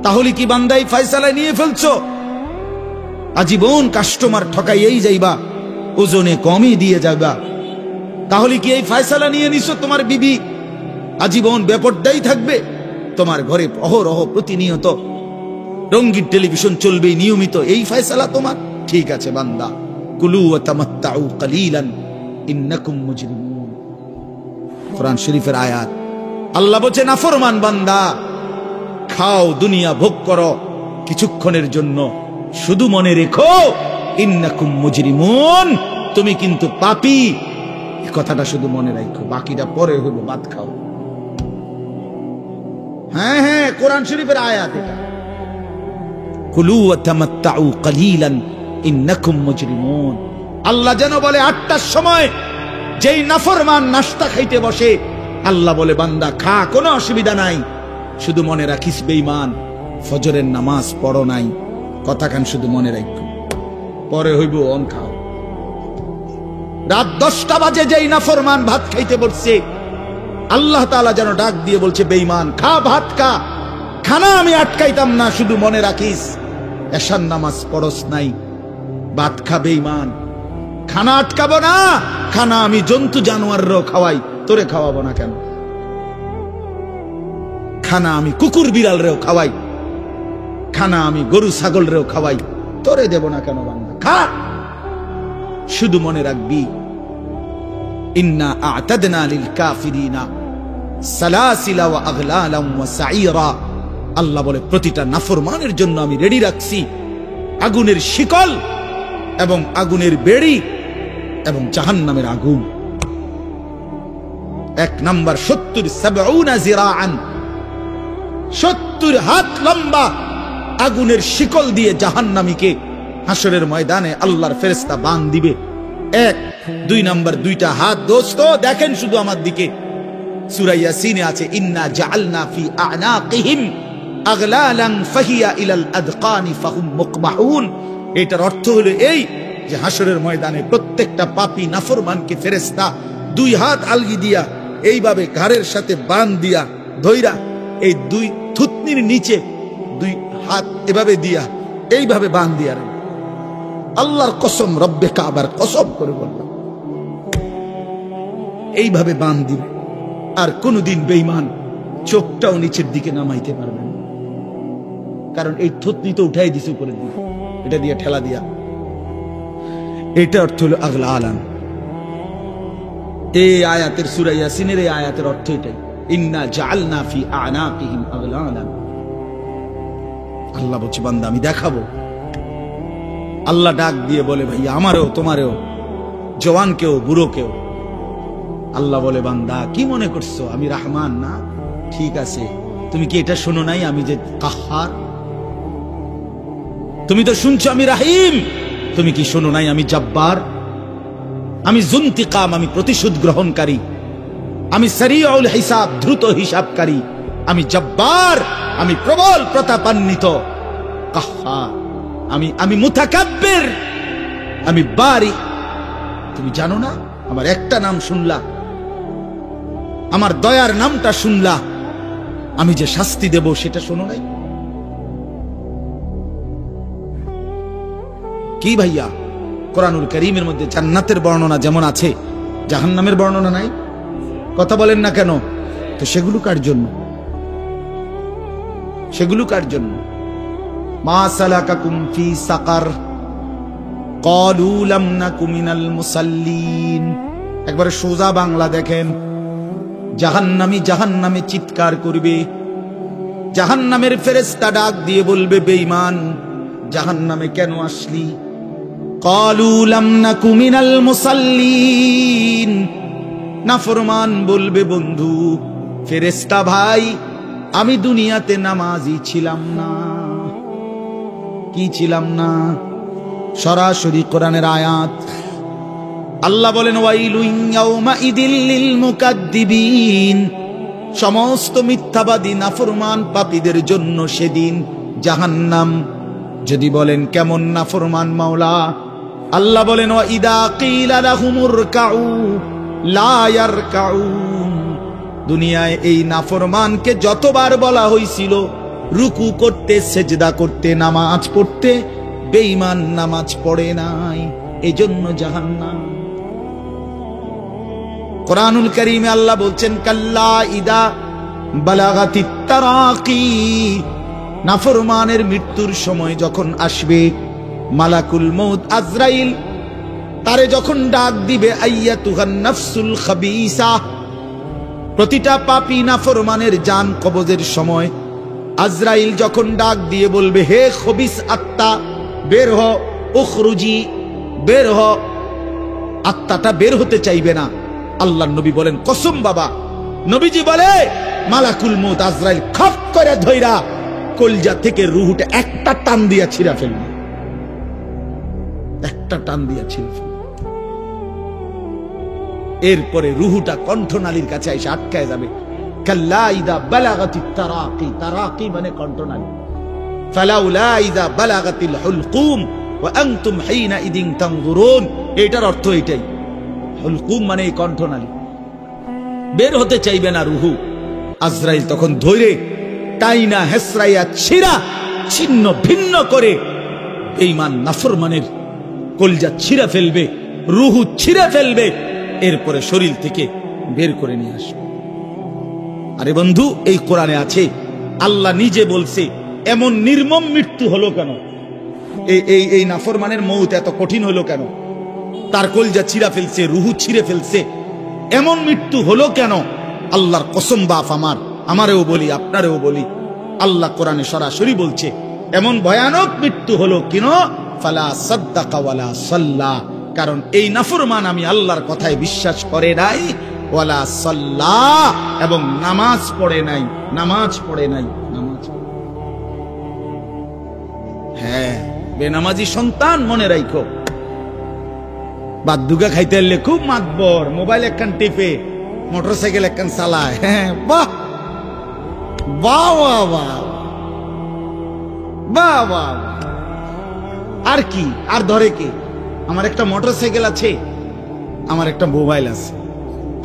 তাহলে কি বান্দাই ফয়সালা নিয়ে ফেলছো, আজীবন কাস্টমার ঠকাইয়েই যাইবা, ওজনে কমই দিয়ে যাবা? তাহলে কি এই ফয়সালা নিয়ে নিছো তোমার বিবি আজীবন বেপরদাই থাকবে? তোমার ঘরে অহরহ প্রতিনিয়ত রঙিন টেলিভিশন চলবে নিয়মিত, এই ফয়সালা তোমার? ঠিক আছে বান্দা, কুলু ওয়া তামাত্তাউ কালিলান ইন্নাকুম মুজরিমুন। কোরআন শরীফের আয়াত। আল্লাহ বলছে, নাফরমান বান্দা, খাও, দুনিয়া ভোগ করো কিছুক্ষণের জন্য, শুধু মনে রেখো ইন্নাকুম মুজরিমুন, তুমি কিন্তু পাপী। এই কথাটা শুধু মনে রাখো, বাকিটা পরে হইব, ভাত খাও। হ্যাঁ হ্যাঁ, কোরআন শরীফের আয়াত এটা। কুলু ওয়া তামাত্তাউ কালিলান ইন্নাকুম মুজরিমুন। আল্লাহ যেন বলে 8টার সময় যেই নাফরমান নাস্তা খাইতে বসে, আল্লাহ বলে, বান্দা খা, কোনো অসুবিধা নাই, শুধু মনে রাখিস বেঈমান, ফজরের নামাজ পড়ো নাই, কথাখান শুধু মনে রাখো, পরে হইব অন খাও। রাত 10টা বাজে যেই নাফরমান ভাত খাইতে বসছে, আল্লাহ তাআলা যেন ডাক দিয়ে বলছে, বেঈমান খা, ভাত খা, খানা আমি আটকাইতাম না, শুধু মনে রাখিস এশার নামাজ পড়স নাই, ভাত খা বেঈমান, খানা আটকাবো না, খানা আমি জন্তু জানোয়াররাও খাওয়াই, তোরে খাওয়াবো না কেন? খানা আমি কুকুর বিড়াল রেও খাওয়াই, খানা আমি গরু ছাগল রেও খাওয়াই, তোরে দেব না কেন? বান্দা খা, শুধু মনে রাখবি ইন্না আ'তাদনা লিল কাফিরিনা সালাসিলা ওয়া আগলালাম ওয়া সাঈরা। আল্লাহ বলে প্রতিটা নাফরমানের জন্য আমি রেডি রাখছি আগুনের শিকল এবং আগুনের বেড়ি এবং জাহান্নামের আগুন। 1 নাম্বার 70 জিরাআন, 70 হাত লম্বা আগুনের শিকল দিয়ে জাহান্নামীকে হাসরের ময়দানে আল্লাহর ফেরেশতা বাঁধ দিবে। 1 2 নাম্বার 2টা হাত। দোস্ত দেখেন শুধু আমার দিকে, সূরা ইয়াসিনে আছে ইন্না জাআলনা ফি আ'নাকিহিম আগলালান ফাহিয়া ইলাল আদকানি ফাহুম মুকমাহুন। এটার অর্থ হলো এই যে হাসরের ময়দানে প্রত্যেকটা পাপী নাফরমানকে ফেরেশতা 2 হাত আলগি দিয়া এইভাবে ঘাড়ের সাথে বাঁধ দিয়া ধইরা এই 2 থুতনির নিচে 2 হাত এভাবে দিয়া এইভাবে বাঁধ দিয়া। আল্লাহর কসম, রব্বে কাবার কসম করে বললাম, এইভাবে বাঁধ দিবে। আর কোনদিন বেঈমান চোখটাও নিচের দিকে নামাইতে পারবে না, কারণ এই থুতনি তো উঠাই দিছে উপরে দিয়ে, এটা দিয়ে ঠেলা দিয়া। এটা অর্থ হলো আগলালান। এই আয়াতের সূরা ইয়াসিনের এই আয়াতের অর্থ এটাই, ইন্না জাআলনা ফি আ'নাকিহিম আগলালান। আল্লাহ বলছে বান্দা আমি দেখাবো। আল্লাহ ডাক দিয়ে বলে ভাই আমারও তোমারও, জওয়ানকেও বুড়োকেও। আল্লাহ বলে বান্দা কি মনে করছো আমি রহমান না? ঠিক আছে, তুমি কি এটা শোনো নাই আমি যে কাহ্হার? তুমি তো শুনছো আমি রাহিম, তুমি কি শোনো নাই আমি জব্বার? আমি যুনতিকাম, আমি প্রতিশোধ গ্রহণকারী, আমি সারিউল হিসাব, দ্রুত হিসাবকারী, আমি জব্বার, আমি প্রবল প্রতাপান্বিত, কাহ্হার, আমি মুতাকাব্বির, আমি বারি। তুমি জানো না? আমার একটা নাম শুনলা, আমার দয়ার নামটা শুনলা, আমি যে শাস্তি দেব সেটা শোনো নাই? কি ভাইয়া, কোরআনুল কারীমের মধ্যে জান্নাতের বর্ণনা যেমন আছে, জাহান্নামের বর্ণনা নাই? কথা বলেন না কেন? তো সেগুলো কার জন্য? সেগুলো কার জন্য? মা সালাকাকুম ফি সাকার ক্বালু লাম নাকু মিনাল মুসাল্লিন। একবারে সোজা বাংলা দেখেন, জাহান্নামী জাহান্নামে চিৎকার করবে, জাহান্নামের ফেরেশতা ডাক দিয়ে বলবে বেঈমান জাহান্নামে কেন আসলি? ক্বালু লাম নাকু মিনাল মুসাল্লিন। নাফরমান বলবে বন্ধু ফেরেশতা ভাই আমি দুনিয়াতে নামাজি ছিলাম না। কি ছিলাম না? সরাসরি কোরআনের আয়াত। আল্লাহ বলেন ওয়াইলুন ইয়াউমাইদিল লিল মুকাদ্দিবিন। সমস্ত মিথ্যাবাদী নাফরমান পাপীদের জন্য সেদিন জাহান্নাম। যদি বলেন কেমন নাফরমান মাওলা? আল্লাহ বলেন ওয়া ইদা কিলা লাহুমুর কাউ লা ইয়ারকাউন। দুনিয়ায় এই নাফরমানকে যতবার বলা হয়েছিল রুকু করতে, সেজদা করতে, নামাজ পড়তে, বেঈমান নামাজ পড়ে নাই, এজন্য জাহান্নাম। কোরআনুল কারীমে আল্লাহ বলছেন কাল্লা ইদা বালাগাতিত তারাকি। নাফরমানের মৃত্যুর সময় যখন আসবে, মালাকুল মউত আজরাইল তারে যখন ডাক দিবে আইয়াতুহান নাফসুল খাবিসা। প্রতিটা পাপী নাফরমানের জান কবজের সময় আজরাইল যখন ডাক দিয়ে বলবে হে খবিস আত্মা বের হ, উখরুজি, বের হ। আত্মাটা বের হতে চাইবে না। আল্লাহর নবী বলেন কসম বাবা, নবীজি বলে মালাকুল মউত আজরাইল খপ করে ধইরা কলজা থেকে রূহটা একটা টান দিয়া ছিঁড়া ফেলবে, একটা টান দিয়া ছিঁড়ে ফেলবে। এরপরে রূহটা কণ্ঠনালীর কাছে এসে আটকায় যাবে। কাল্লা ইদা বালাগাতিত তারাকি। তারাকি মানে কণ্ঠনালী। ফালাউলা ইযা বালাগাতিল হুলকুম ওয়া আনতুম হিনা ইদিন তানজুরুন। এটার অর্থ এটাই। হুলকুম মানে এই কণ্ঠনালী, বের হতে চাইবে না রুহু। আজরাইল তখন ধরে টাইনা হেসরাইয়া ছিঁড়া ছিন্ন ভিন্ন করে বেঈমান নাফরমানের কলজা ছিঁড়া ফেলবে, রুহু ছিঁড়া ফেলবে, এরপরে শরীর থেকে বের করে নিয়ে আসবে। আরে বন্ধু, এই কোরআনে আছে, আল্লাহ নিজে বলছে এমন নির্মম মৃত্যু হলো কেন? এই নাফরমানের মউত এত কঠিন হলো কেন? তার কলজা ছিঁড়া ফেলছে, রুহু ছিঁড়ে ফেলছে, এমন মৃত্যু হলো কেন? আল্লাহর কসম বাপ আমারেও বলি, আপনারেও বলি, আল্লাহ কোরআনে সরাসরি বলছে এমন ভয়ানক মৃত্যু হলো কেন? ফালা সাদ্দাকা ওয়ালা সাল্লা, কারণ এই নাফরমান আমি আল্লাহর কথায় বিশ্বাস করে নাই, ওয়ালা সাল্লা, এবং নামাজ পড়ে নাই। হ্যাঁ, বেনামাজি সন্তান মনে রাখো, বাদুগা খাইতে এলে খুব মাতবর, মোবাইল একখান টিপে, মোটরসাইকেল একখান চালায়। হ্যাঁ, বাহ বাহ বাহ বাহ বাহ, আর কি, আর ধরে কি? আমার একটা মোটরসাইকেল আছে, আমার একটা মোবাইল আছে,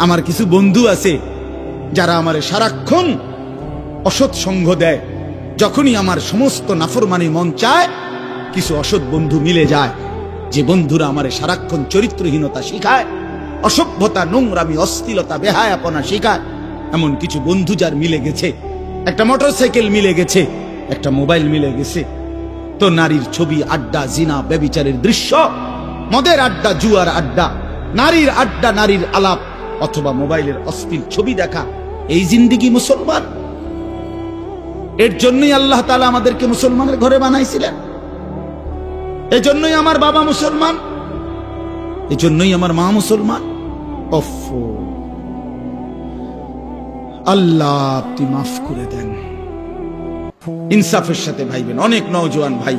আমার কিছু বন্ধু আছে যারা আমার সারাক্ষণ অসৎ সঙ্গ দেয়। যখনই আমার সমস্ত নাফরমানি মন চায়, কিছু অসৎ বন্ধু মিলে যায়, যে বন্ধুরা আমার সারাক্ষণ চরিত্রহীনতা শিখায়, অসভ্যতা, নোংরামি, অশ্লীলতা, বেহায়াপনা শিখায়। এমন কিছু বন্ধু যার মিলে গেছে, একটা মোটরসাইকেল মিলে গেছে, একটা মোবাইল মিলে গেছে, তো নারীর ছবি, আড্ডা, জিনা, ব্যভিচারের দৃশ্য, মদের আড্ডা, জুয়ার আড্ডা, নারীর আড্ডা, নারীর আলাপ, অথবা মোবাইলের অশ্লীল ছবি দেখা, এই জিন্দেগি মুসলমান? এর জন্যই আল্লাহ তাআলা আমাদেরকে মুসলমানের ঘরে বানাইছিলেন। এজন্যই আমার বাবা মুসলমান, এজন্যই আমার মা মুসলমান। আল্লাহ আপনি মাফ করে দেন। ইনসাফের সাথে ভাইবেন। অনেক নওজোয়ান ভাই,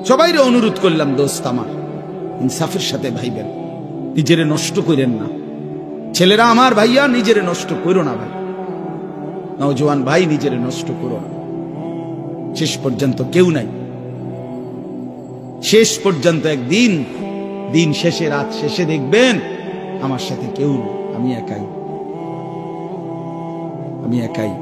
সবাইরে অনুরোধ করলাম, দোস্ত আমার, ইনসাফের সাথে ভাইবেন, নিজেরে নষ্ট করেন না। ছেলেরা আমার, ভাইয়া, নিজেরে নষ্ট করো না ভাই, নওজোয়ান ভাই, নিজেরে নষ্ট করো না। শেষ পর্যন্ত কেউ নাই, শেষ পর্যন্ত একদিন, দিন শেষে, রাত শেষে দেখবেন আমার সাথে কেউ নেই, আমি একাই।